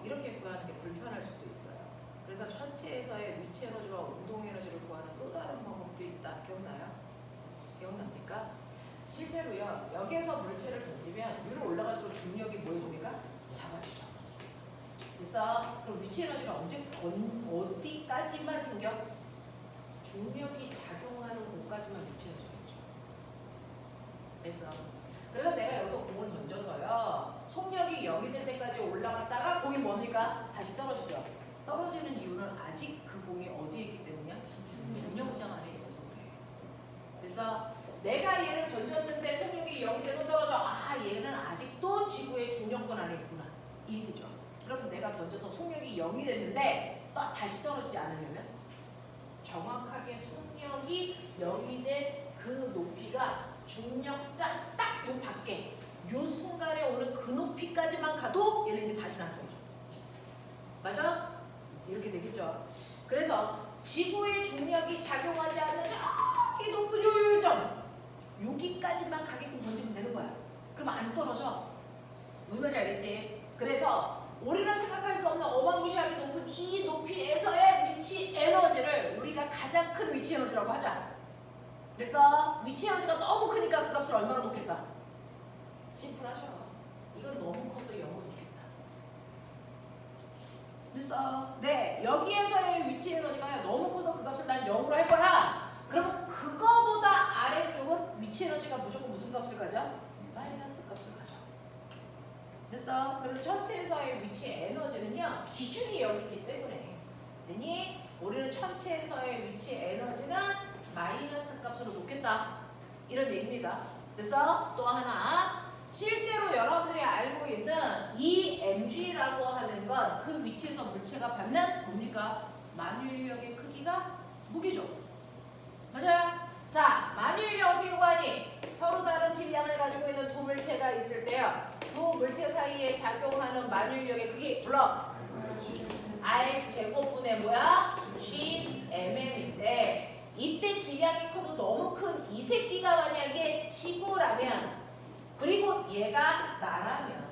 이렇게 구하는 게 불편할 수도 있어요. 그래서 천체에서의 위치 에너지와 운동 에너지를 구하는 또 다른 방법도 있다. 기억나요? 기억납니까? 실제로요. 여기에서 물체를 던지면 위로 올라갈수록 중력이 뭐해집니까? 작아지죠. 그래서 그럼 위치 에너지가 어디까지만 생겨? 중력이 작용하는 곳까지만 위치 에너지가 있죠. 그래서 내가 여기서 공을 던져서요. 속력이 0이 될 때까지 올라갔다가 공이 뭡니까? 다시 떨어지죠. 떨어지는 이유는 아직 그 공이 어디에 있기 때문이야? 중력장 안에 있어서 그래요. 그래서 내가 얘를 던졌는데 속력이 0이 돼서 떨어져. 아, 얘는 아직도 지구의 중력권 안에 있구나. 이 얘기죠. 그럼 내가 던져서 속력이 0이 됐는데 또 다시 떨어지지 않으려면 정확하게 속력이 0이 된 그 높이가 중력장 딱 요 밖에 요 순간에 오는 그 높이까지만 가도 얘는 이제 다시는 안 떨어져. 맞아? 이렇게 되겠죠. 그래서 지구의 중력이 작용하지 않는 저기 높은 요요점 여기까지만 가게끔 던지면 되는 거야. 그럼 안 떨어져. 무슨 말인지 알겠지? 그래서 우리는 생각할 수 없는 어마무시하게 높은 이 높이에서의 위치 에너지를 우리가 가장 큰 위치 에너지라고 하자. 그래서 위치 에너지가 너무 크니까 그 값을 얼마나 놓겠다? 심플하죠. 이건 너무 커서 0을 놓겠다. 됐어? 네, 여기에서의 위치 에너지가 너무 커서 그 값을 난 0으로 할 거야. 그럼 그거보다 아래쪽은 위치 에너지가 무조건 무슨 값을 가져? 마이너스 값을 가져. 됐어? 그래서 천체에서의 위치 에너지는요, 기준이 여기기 때문에. 됐니? 우리는 천체에서의 위치 에너지는 마이너스 값으로 놓겠다. 이런 얘기입니다. 됐어? 또 하나. 실제로 여러분들이 알고 있는 이 mg라고 하는 건 그 위치에서 물체가 받는 뭡니까? 만유인력의 크기가 무게죠. 맞아요? 자, 만유인력 어떻게 구하니? 서로 다른 질량을 가지고 있는 두 물체가 있을 때요. 두 물체 사이에 작용하는 만유인력의 크기 불러. R 제곱분의 뭐야? GMM인데 이때 질량이 커도 너무 큰 이 새끼가 만약에 지구라면 그리고 얘가 나라면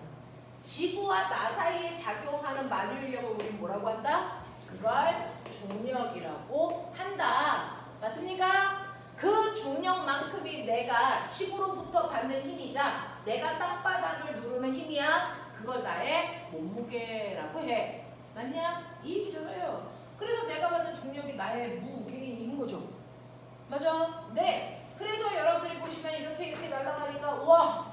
지구와 나 사이에 작용하는 만유인력을 우린 뭐라고 한다? 그걸 중력이라고 한다. 맞습니까? 그 내가 지구로부터 받는 힘이자 내가 땅바닥을 누르는 힘이야. 그걸 나의 몸무게라고 해. 맞냐? 이 얘기잖아요. 그래서 내가 받는 중력이 나의 무게인 거죠. 맞아? 네. 그래서 여러분들이 보시면 이렇게 날아가니까 와,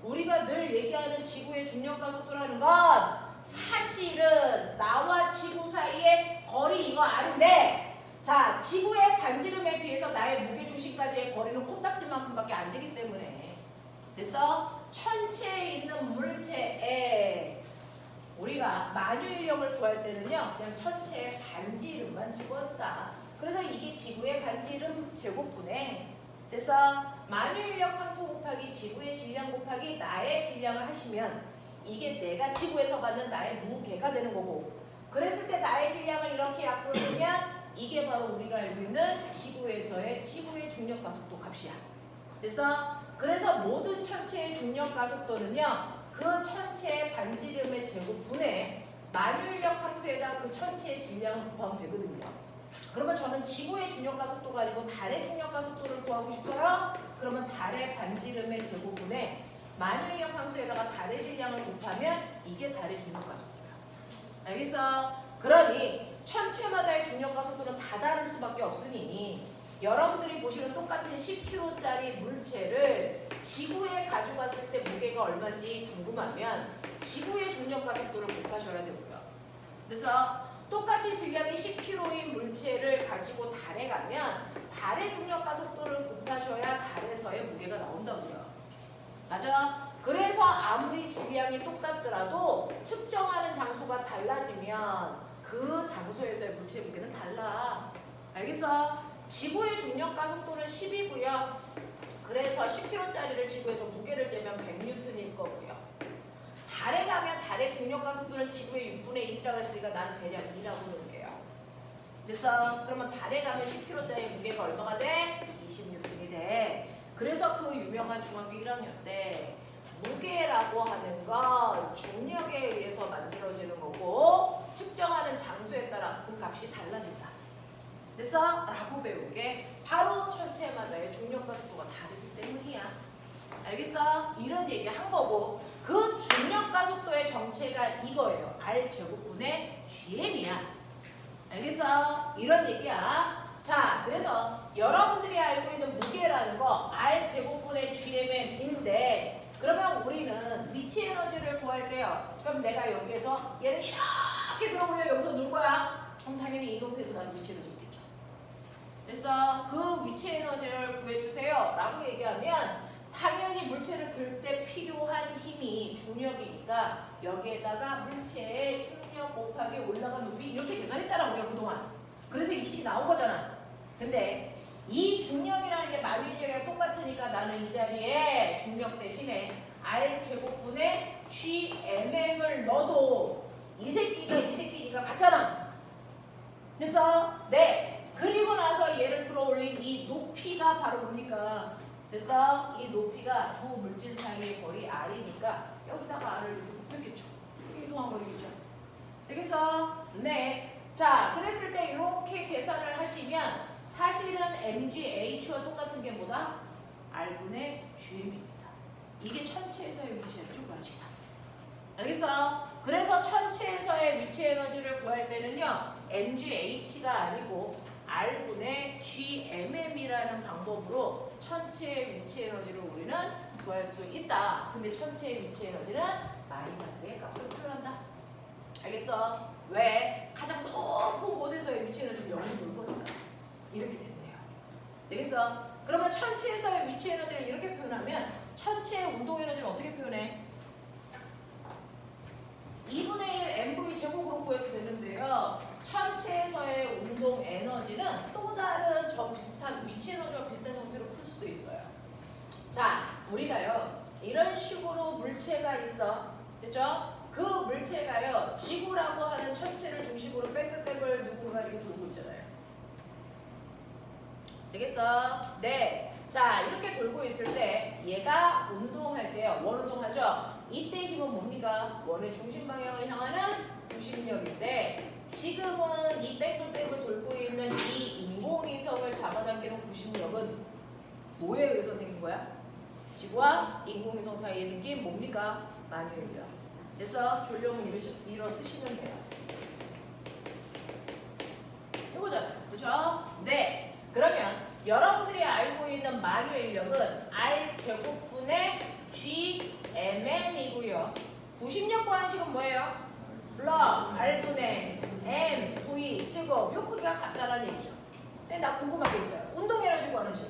우리가 늘 얘기하는 지구의 중력과 속도라는 건 사실은 나와 지구 사이의 거리 이거 아닌데, 자, 지구의 반지름에 비해서 나의 무게중심까지의 거리는 코딱지만큼밖에 안 되기 때문에, 됐어? 천체에 있는 물체에 우리가 만유인력을 구할 때는요, 그냥 천체의 반지름만 집어넣을까. 그래서 이게 지구의 반지름 제곱분에, 됐어? 만유인력 상수 곱하기 지구의 질량 곱하기 나의 질량을 하시면 이게 내가 지구에서 받는 나의 무게가 되는 거고, 그랬을 때 나의 질량을 이렇게 앞으로 두면 이게 바로 우리가 알고 있는 지구에서의 지구의 중력 가속도 값이야. 됐어? 그래서 모든 천체의 중력 가속도는요, 그 천체의 반지름의 제곱분에 만유인력 상수에다 그 천체의 질량을 곱하면 되거든요. 그러면 저는 지구의 중력 가속도가 아니고 달의 중력 가속도를 구하고 싶어요. 그러면 달의 반지름의 제곱분에 만유인력 상수에다가 달의 질량을 곱하면 이게 달의 중력 가속도야. 알겠어? 그러니 천체마다의 중력 가속도는 다 다를 수밖에 없으니 여러분들이 보시는 똑같은 10kg짜리 물체를 지구에 가져갔을 때 무게가 얼마인지 궁금하면 지구의 중력 가속도를 곱하셔야 되고요. 그래서 똑같이 질량이 10kg인 물체를 가지고 달에 가면 달의 중력 가속도를 곱하셔야 달에서의 무게가 나온다고요. 맞아? 그래서 아무리 질량이 똑같더라도 측정하는 장소가 달라지면 그 장소에서의 물체의 무게는 달라. 알겠어? 지구의 중력 가속도는 10이고요. 그래서 10kg짜리를 지구에서 무게를 재면 100N일 거고요. 달에 가면 달의 중력 가속도는 지구의 6분의 1이라고 했으니까 나는 대략 2라고 놓을게요. 그래서 그러면 달에 가면 10kg짜리 무게가 얼마가 돼? 20N이 돼. 그래서 그 유명한 중학교 1학년 때 무게라고 하는 건 중력에 의해서 만들어지는 거고 측정하는 장소에 따라 그 값이 달라진다. 그래서 라고 배운 게 바로 천체마다의 중력 가속도가 다르기 때문이야. 알겠어? 이런 얘기 한 거고 그 중력 가속도의 정체가 이거예요. R 제곱분의 GM이야. 알겠어? 이런 얘기야. 자, 그래서 여러분들이 알고 있는 무게라는 거 R 제곱분의 GM인데 그러면 우리는 위치 에너지를 구할게요. 그럼 내가 여기에서 얘를 이렇게 들어보면 여기서 놀 거야. 그럼 당연히 이 높이에서 나는 위치 에너지 있겠죠. 그래서 그 위치 에너지를 구해주세요 라고 얘기하면 당연히 물체를 들 때 필요한 힘이 중력이니까 여기에다가 물체의 중력 곱하기 올라간 높이 이렇게 계산했잖아 우리가 그동안. 그래서 이 식이 나온 거잖아. 근데 이 중력이라는 게 만유인력이랑 똑같으니까 나는 이 자리에 중력 대신에 R 제곱분의 GMM을 넣어도 이 새끼니까 같잖아. 그래서 네. 그리고 나서 얘를 들어 올린 이 높이가 바로 뭡니까? 그래서 이 높이가 두 물질 사이의 거리 R이니까 여기다가 R을 이렇게 곱했겠죠. 이동한 거리겠죠. 되겠어? 네. 자, 그랬을 때 이렇게 계산을 하시면 사실은 MGH와 똑같은 게 뭐다? R분의 GM입니다. 이게 천체에서의 위치 에너지를 구하시다. 알겠어? 그래서 천체에서의 위치 에너지를 구할 때는요. MGH가 아니고 R분의 GMM이라는 방법으로 천체의 위치 에너지를 우리는 구할 수 있다. 근데 천체의 위치 에너지는 마이너스의 값을 표현한다. 알겠어? 왜? 가장 높은 곳에서의 위치 에너지를 0이 볼 거니까. 이렇게 된대요. 되겠어? 그러면 천체에서의 위치 에너지를 이렇게 표현하면 천체의 운동 에너지를 어떻게 표현해? 2분의 1 mv 제곱으로 구해도 되는데요. 천체에서의 운동 에너지는 또 다른 저 비슷한 위치 에너지와 비슷한 형태로 풀 수도 있어요. 자, 우리가요 이런 식으로 물체가 있어. 됐죠? 그 물체가요 지구라고 하는 천체를 중심으로 뺑글뺑글 누군가 이렇게 돌고 있잖아요. 되겠어? 네. 자, 이렇게 돌고 있을 때 얘가 운동할 때요. 원운동하죠? 이때 힘은 뭡니까? 원의 중심 방향을 향하는 구심력인데 지금은 이 뺑글뺑글 돌고 있는 이 인공위성을 잡아당기는 구심력은 뭐에 의해서 생긴 거야? 지구와 인공위성 사이에 생긴 뭡니까? 만유인력. 그래서 졸룡은 이러 쓰시면 돼요. 이거잖아. 그죠? 네. 그러면 여러분들이 알고 있는 만유인력은 R제곱분의 GMM이고요. 구심력 관식은 뭐예요? 물론 R분의 MV 제곱. 요 크기가 같다라는 얘기죠. 근데 나 궁금한 게 있어요. 운동에너지 구하는식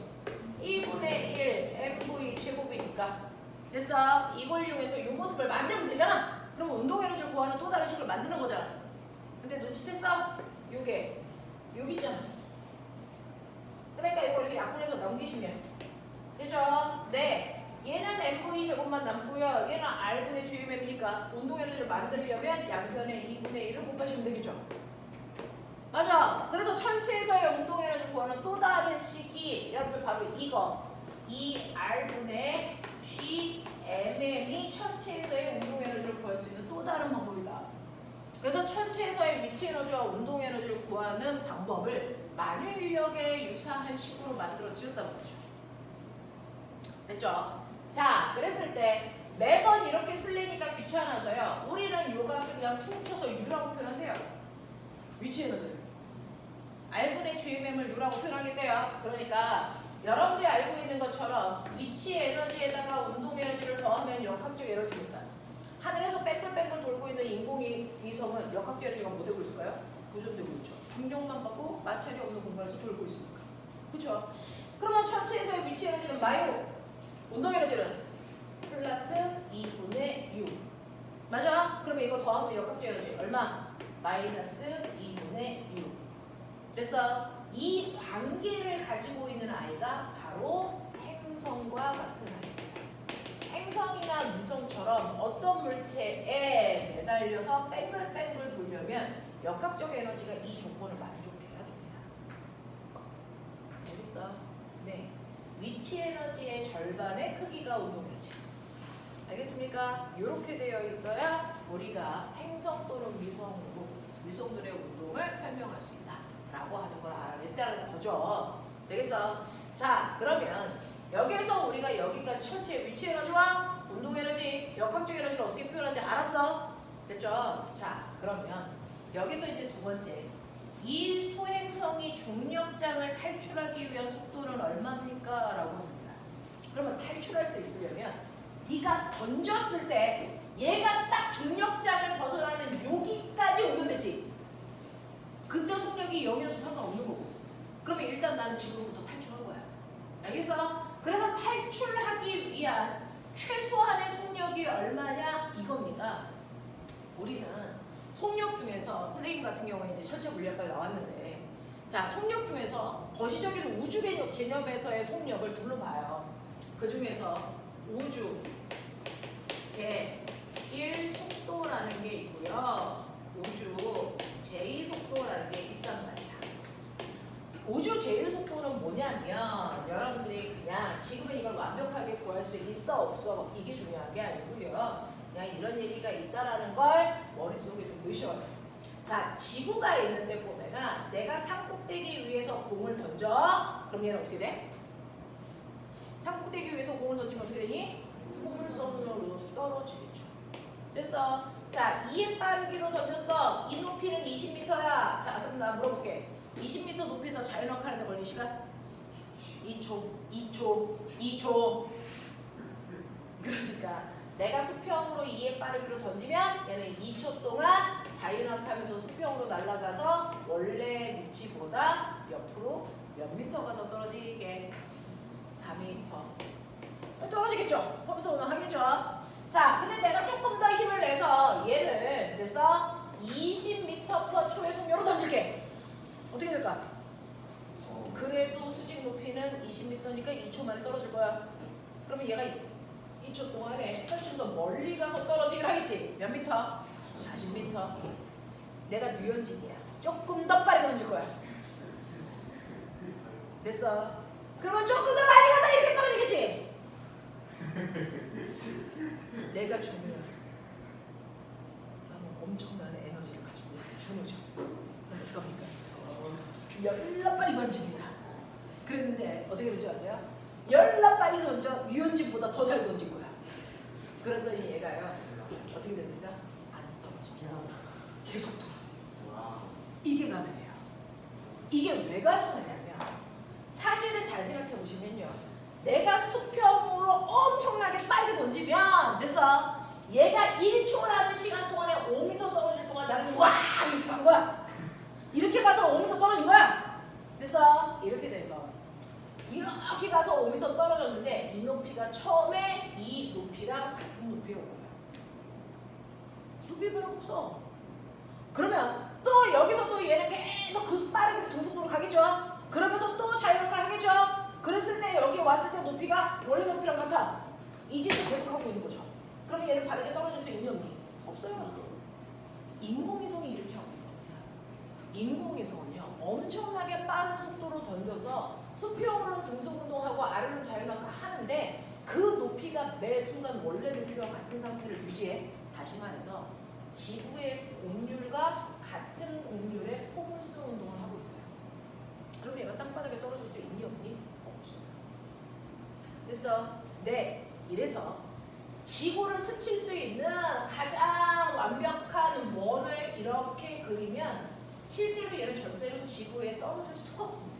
1분의 1 MV 제곱이니까 됐어. 이걸 이용해서 이 모습을 만들면 되잖아. 그러면 운동에너지를 구하는 또 다른 식을 만드는 거잖아. 근데 눈치챘어? 요게 여기 있잖아. 그러니까 이거 이렇게 약분해서 넘기시면 되죠? 네. 얘는 MV 제곱만 남고요. 얘는 R분의 GMM이니까 운동에너지를 만들려면 양변에 2분의 1을 곱하시면 되겠죠? 맞아. 그래서 천체에서의 운동에너지를 구하는 또 다른 식이 여러분들 바로 이거. 이 R분의 GMM이 천체에서의 운동에너지를 구할 수 있는 또 다른 방법이다. 그래서 천체에서의 위치에너지와 운동에너지를 구하는 방법을 만유인력에 유사한 식으로 만들어 지었다고 하죠. 됐죠? 자, 그랬을 때 매번 이렇게 쓰려니까 귀찮아서요. 우리는 요각을 그냥 퉁쳐서 U라고 표현한대요. 위치에너지를. R분의 GMM을 U라고 표현하겠대요. 그러니까 여러분들이 알고 있는 것처럼 위치 에너지에다가 운동 에너지를 더하면 역학적 에너지입니다. 하늘에서 뺑글뺑글 돌고 있는 인공위성은 역학적 에너지가 뭐 되고 있을까요? 보존되고 있죠. 중력만 받고 마찰이 없는 공간에서 돌고 있으니까. 그렇죠? 그러면 천체에서의 위치 에너지는 마이너, 운동 에너지는 플러스 2분의 6. 맞아? 그러면 이거 더하면 역학적 에너지 얼마? 마이너스 2분의 6. 그래서 이 관계를 가지고 있는 아이가 바로 행성과 같은 아이입니다. 행성이나 위성처럼 어떤 물체에 매달려서 뺑글뺑글 돌려면 역학적 에너지가 이 조건을 만족해야 됩니다. 알겠어? 네. 위치 에너지의 절반의 크기가 운동 에너지. 알겠습니까? 이렇게 되어 있어야 우리가 행성 또는 위성들의 운동을 설명할 수 있다. 라고 하는 걸 알아냈다는 거죠. 되겠어? 자, 그러면 여기에서 우리가 여기까지 천체의 위치 에너지와 운동 에너지, 역학적 에너지를 어떻게 표현하는지 알았어? 됐죠? 자, 그러면 여기서 이제 두 번째. 이 소행성이 중력장을 탈출하기 위한 속도는 얼마입니까? 라고 합니다. 그러면 탈출할 수 있으려면 네가 던졌을 때 얘가 딱 중력장을 벗어나는 여기까지 오면 되지. 그때 속력이 0이어도 상관없는 거고. 그러면 일단 나는 지금부터 탈출한 거야. 알겠어? 그래서 탈출하기 위한 최소한의 속력이 얼마냐? 이겁니다. 우리는 속력 중에서 선생님 같은 경우에 이제 천체 물리학과에 나왔는데, 자, 속력 중에서 거시적인 우주 개념에서의 속력을 둘로 봐요. 그 중에서 우주 제1 속도라는 게 있고요. 우주 제2속도라는 게 있단 말이야. 우주 제1속도는 뭐냐면 여러분들이 그냥 지금은 이걸 완벽하게 구할 수 있어 없어 이게 중요한 게 아니고요. 그냥 이런 얘기가 있다라는 걸 머릿속에 좀 넣으셔야 돼요. 자, 지구가 있는데 보면은 내가 산꼭대기 위에서 공을 던져. 그럼 얘는 어떻게 돼? 산꼭대기 위에서 공을 던지면 어떻게 되니? 포물선으로 떨어지겠죠. 됐어. 자, 2의 빠르기로 던졌어. 이 높이는 20m야. 자, 그럼 나 물어볼게. 20m 높이에서 자연학 하는데 걸린 시간? 2초. 그러니까 내가 수평으로 2의 빠르기로 던지면 얘는 2초 동안 자연학 하면서 수평으로 날아가서 원래 위치보다 옆으로 몇 미터 가서 떨어지게? 4m. 떨어지겠죠? 펌스오는 하겠죠? 자, 근데 내가 조금 더 힘을 내서 얘를 그래서 20m/초의 속력으로 던질게. 어떻게 될까? 그래도 수직 높이는 20m니까 2초 만에 떨어질 거야. 그러면 얘가 2초 동안에 훨씬 더 멀리 가서 떨어지긴 하겠지. 몇 미터? 40m. 내가 류현진이야. 조금 더 빠르게 던질 거야. 됐어. 그러면 조금 더 많이 가서 이렇게 떨어지겠지. 내가 주면 나는 엄청난 에너지를 가지고 주무죠. 어떻게 합니까? 열나 빨리 던집니다. 그랬는데 어떻게 될 줄 아세요? 빨리 던져 유현진보다 더 잘 던진 거야. 그랬더니 얘가요 어떻게 됩니까? 안 떨어집니다. 계속 돌아. 와. 이게 가능해요. 이게 왜 가능하냐면 사실은 잘 생각해 보시면요. 내가 수평으로 엄청나게 빨리 던지면 그래서 얘가 1초라는 시간 동안에 5m 떨어질 동안 나는 와 이렇게 간 거야. 이렇게 가서 5m 떨어진 거야. 그래서 이렇게 돼서 이렇게 가서 5m 떨어졌는데 이 높이가 처음에 이 높이랑 같은 높이에 온 거야. 높이 별로 없어. 그러면 또 여기서 또 얘는 계속 그 빠르게 동속도로 가겠죠. 그러면서 또 자유역할 하겠죠. 그랬을 때 여기 왔을 때 높이가 원래 높이랑 같아. 이 짓을 계속 하고 있는 거죠. 그럼 얘는 바닥에 떨어질 수 있는 게 없어요. 인공위성이 이렇게 하고 있는 겁니다. 인공위성은요 엄청나게 빠른 속도로 던져서 수평으로는 등속운동하고 아래로는 자유낙하 하는데 그 높이가 매 순간 원래 높이와 같은 상태를 유지해. 다시 말해서 지구의 공률과 같은 공률의 포물스 운동을 하고 있어요. 그럼 얘가 땅바닥에 떨어질 수 있니 없니? 없어요. 그래서 이래서 지구를 스칠 수 있는 가장 완벽한 원을 이렇게 그리면 실제로 얘는 절대로 지구에 떨어질 수가 없습니다.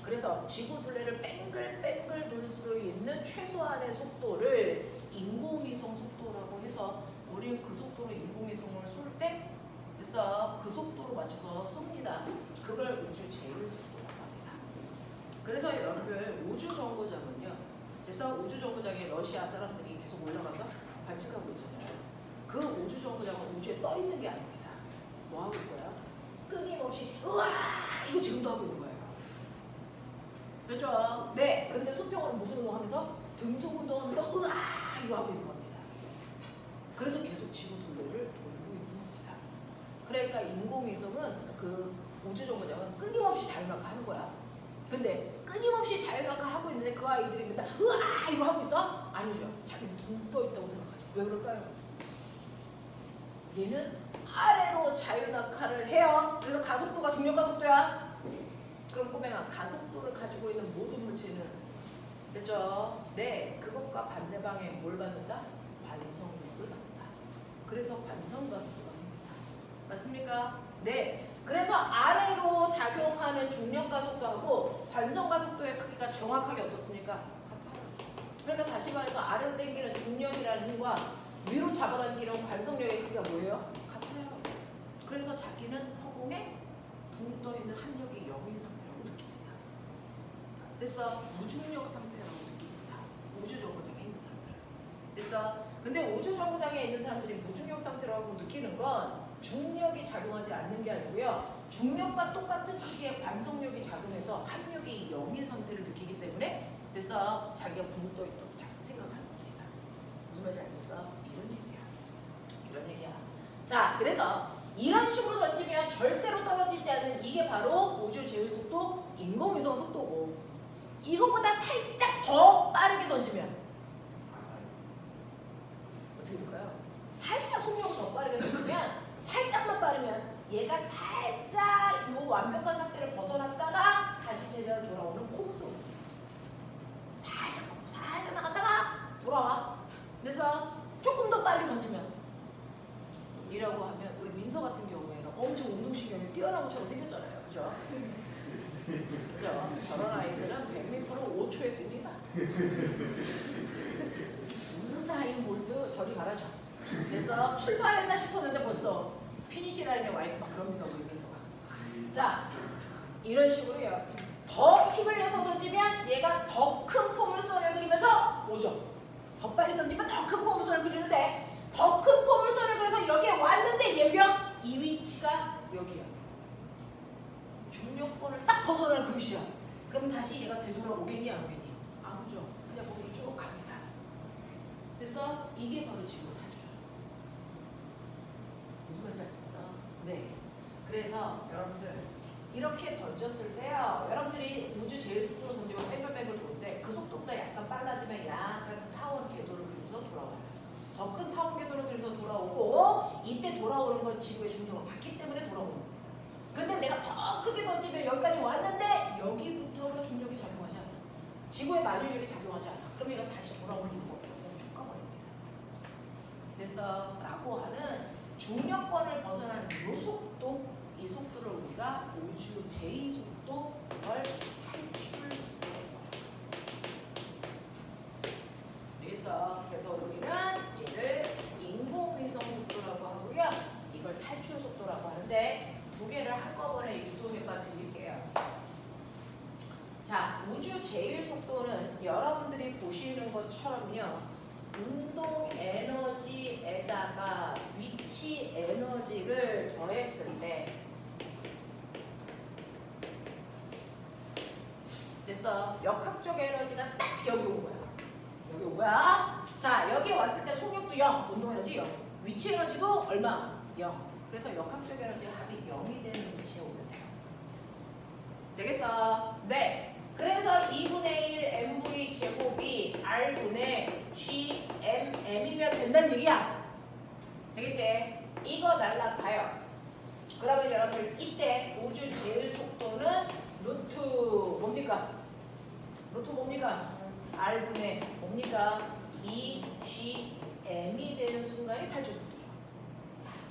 그래서 지구 둘레를 뱅글뱅글 돌 수 있는 최소한의 속도를 인공위성 속도라고 해서 우리 그 속도로 인공위성을 쏠 때 그래서 그 속도로 맞춰서 쏩니다. 그걸 우주 제일 속도라고 합니다. 그래서 여러분들 우주정거장은요. 그래서 우주정거장에 러시아 사람들이 계속 올라가서 관측하고 있잖아요. 그 우주정거장은 우주에 떠 있는 게 아닙니다. 뭐 하고 있어요? 끊임없이 우와 이거 지금도 하고 있는 거예요. 그렇죠? 네. 근데 수평으로 무슨 운동하면서 등속 운동하면서 우와 이거 하고 있는 겁니다. 그래서 계속 지구 둘레를 돌고 있는 겁니다. 그러니까 인공위성은 그 우주정거장은 끊임없이 자유낙하하는 거야. 근데 끊임없이 자유낙하하고 있는데 그 아이들이 맨날 우와 이거 하고 있어? 아니죠. 자기는 둥 떠 있다고 생각하죠. 왜 그럴까요? 얘는 아래로 자유낙하를 해요. 그래서 가속도가 중력가속도야. 그럼 꼬맹아 가속도를 가지고 있는 모든 물체는 됐죠? 네, 그것과 반대방에 뭘 받는다? 관성력을 받는다. 그래서 관성가속도가 생긴다. 맞습니까? 네. 그래서 아래로 작용하는 중력가속도하고 관성가속도의 크기가 정확하게 어떻습니까? 같아요. 그러니까 다시 말해서 아래로 당기는 중력이라는 힘과 위로 잡아당기는 관성력의 크기가 뭐예요? 같아요. 그래서 자기는 허공에 둥 떠있는 합력이 0인 상태라고 느낍니다. 그래서 무중력 상태라고 느낍니다. 우주정거장에 있는 사람들. 그래서 근데 우주정거장에 있는 사람들이 무중력 상태라고 느끼는 건 중력이 작용하지 않는 게 아니고요. 중력과 똑같은 크기의 관성력이 작용해서 합력이 0인 상태를 느끼기 때문에 그래서 자기가 붕 떠있다고 생각하는 겁니다. 무슨 말인지 알겠어? 이런 얘기야. 이런 얘기야. 자, 그래서 이런 식으로 던지면 절대로 떨어지지 않는 이게 바로 우주 제일 속도, 인공위성 속도고 이것보다 살짝 더 빠르게 던지면 어떻게 될까요? 살짝 속력을 더 빠르게 던지면 살짝만 빠르면 얘가 살짝 이 완벽한 상태를 벗어났다가 다시 제자로 돌아오는 콩수 살짝 나갔다가 돌아와. 그래서 조금 더 빨리 던지면 이라고 하면 우리 민서 같은 경우에는 엄청 운동신경이 뛰어난 것처럼 생겼잖아요. 그죠? 그죠? 저런 아이들은 100m를 5초에 뜁니다. 우사인 볼트 저리 가라죠. 그래서 출발했나 싶었는데 벌써 피니시 라인에 와있고 막 그럽니다. 우리 민서가. 자, 이런 식으로요. 더 힘을 내서 던지면 얘가 더 큰 포물선을 그리면서 오죠. 더 빨리 던지면 더 큰 포물선을 그리는데 더 큰 포물선을 그려서 여기에 왔는데 얘병 이 위치가 여기야. 중력권을 딱 벗어나는 그 위치야. 그럼 다시 얘가 되돌아오겠니 안 오겠니? 안 오죠. 그냥 거기로 쭉 갑니다. 그래서 이게 바로 지구 탈출. 무슨 말인지 알겠어? 네. 그래서 여러분들 이렇게 던졌을 때요. 여러분들이 우주 제일 속도로 던지면 뺑글뺑글 도는데 그 속도보다 약간 빨라지면 약간 타원 궤도를 그리면서 돌아와요. 더 큰 타원 궤도를 그리면서 돌아오고 이때 돌아오는 건 지구의 중력을 받기 때문에 돌아오는 거예요. 근데 내가 더 크게 던지면 여기까지 왔는데 여기부터가 중력이 작용하지 않아요. 지구의 만유율이 작용하지 않아. 그럼 이거 다시 돌아올리는 거죠. 그냥 쭉 가버립니다. 그래서 라고 하는 중력권을 벗어난 이 속도, 이 속도를 우리가 우주 제2속도, 이걸 탈출 속도라고 합니다. 그래서 우리는 얘를 인공위성 속도라고 하고요. 이걸 탈출 속도라고 하는데 두 개를 한꺼번에 유도해봐 드릴게요. 자, 우주 제1속도는 여러분들이 보시는 것처럼요. 운동 에너지에다가 위치 에너지를 더했을 때 그래서 역학적 에너지가 딱 여기 온 거야. 여기 온 거야. 자, 여기 왔을 때 속력도 0, 운동 에너지 0, 위치 에너지도 얼마? 0. 그래서 역학적 에너지 합이 0이 되는 위치에 오면 돼요. 되겠어? 네. 그래서 2분의 1 mv 제곱이 r분의 gmm이면 된다는 얘기야. 되겠지? 이거 날라가요. 그러면 여러분들 이때 우주 제일 속도는 루트 뭡니까? 루트 뭡니까? r분의 뭡니까? 2gm이 되는 순간이 탈출 속도죠.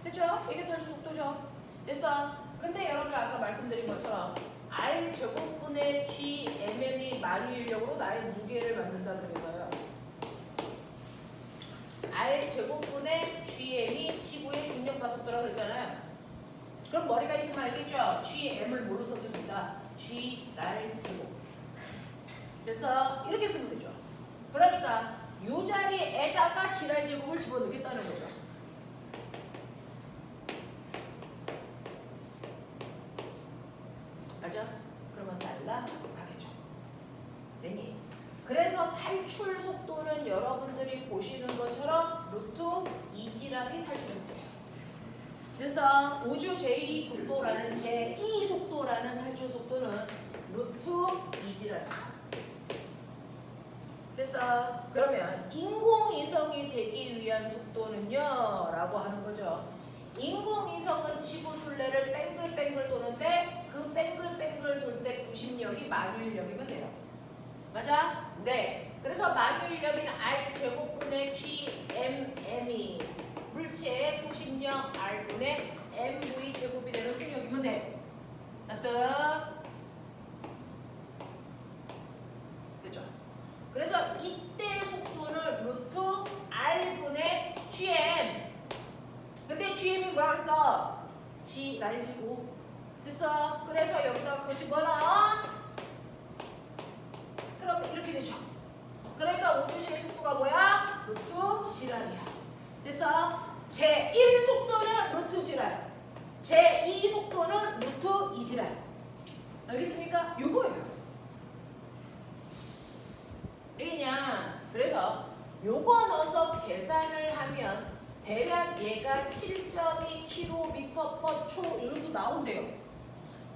됐죠? 이게 탈출 속도죠. 됐어? 근데 여러분들 아까 말씀드린 것처럼 R 제곱분의 GMM이 만유인력으로 나의 무게를 만든다 그래서요. R 제곱분의 GM이 지구의 중력 가속도라고 그랬잖아요. 그럼 머리가 있으면 알겠죠? GM을 뭘로 써도 된다. G랄 제곱. 그래서 이렇게 쓰면 되죠. 그러니까 이 자리에다가 G랄 제곱을 집어넣겠다는 거죠. 맞아? 그러면 날라가겠죠. 되니? 그래서 탈출 속도는 여러분들이 보시는 것처럼 루트 2G라는 탈출 속도예요. 그래서 우주 제2 속도라는 제2 속도라는 탈출 속도는 루트 2G라는 거예요. 그래서 그러면 인공위성이 되기 위한 속도는요? 라고 하는 거죠. 인공위성은 지구 둘레를 뺑글뺑글 도는데 그 뺑글뺑글 돌 때 구심력이 만유인력이면 돼요. 맞아? 네. 그래서 만유인력인 R 제곱분의 GMM이 물체의 구심력 R분의 MV 제곱이 되는 중력이면 돼. 납득? 됐죠? 그래서 이때 속도는 루트 R분의 GM. 근데 GM이 뭐라 그랬어? G 랄 제곱. 됐어? 그래서 여기다 그거 집어넣어. 그러면 이렇게 되죠. 그러니까 우주 제일 속도가 뭐야? 루트 G랄이야. 됐어? 제1 속도는 루트 G랄. 제2 속도는 루트 2G랄. 알겠습니까? 요거예요. 알겠냐? 그래서 요거 넣어서 계산을 하면 대략 얘가 7.2km/초 이 정도 나온대요.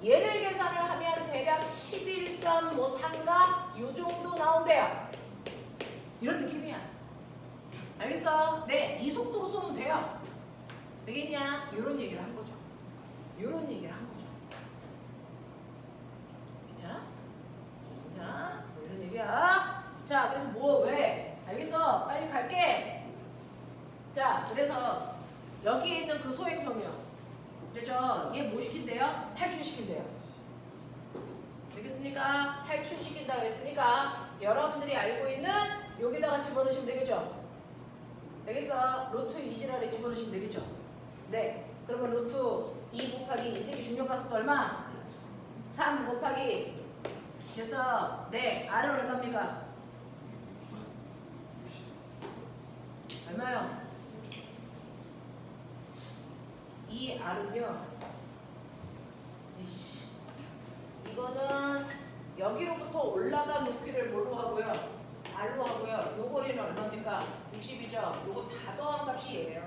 얘를 계산을 하면 대략 11.3가 이 정도 나온대요. 이런 느낌이야. 알겠어? 네, 이 속도로 쏘면 돼요. 되겠냐? 이런 얘기를 한 거죠. 이런 얘기를 한 거죠. 괜찮아? 괜찮아? 뭐 이런 얘기야. 자, 그래서 뭐 왜? 알겠어? 빨리 갈게. 자, 그래서 여기에 있는 그 소행성이요. 됐죠? 얘 뭐 시킨대요? 탈출시킨대요. 되겠습니까? 탈출시킨다 그랬으니까 여러분들이 알고 있는 여기다가 집어넣으시면 되겠죠? 되겠어? 루트 2G라를 집어넣으시면 되겠죠? 네. 그러면 루트 2 곱하기 이 색이 중력가속도 얼마? 3 곱하기 그래서 네. R은 얼마입니까? 얼마요? 이 R은요. 이거는 여기로부터 올라간 높이를 뭘로 하고요? R로 하고요. 요 거리는 얼마입니까? 60이죠? 요거 다 더한 값이 얘예요.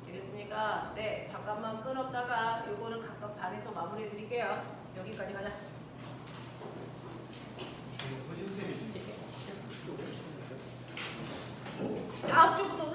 되겠습니까? 네. 잠깐만 끊었다가 요거는 각각 반에서 마무리해 드릴게요. 여기까지 가자. 다음 주부터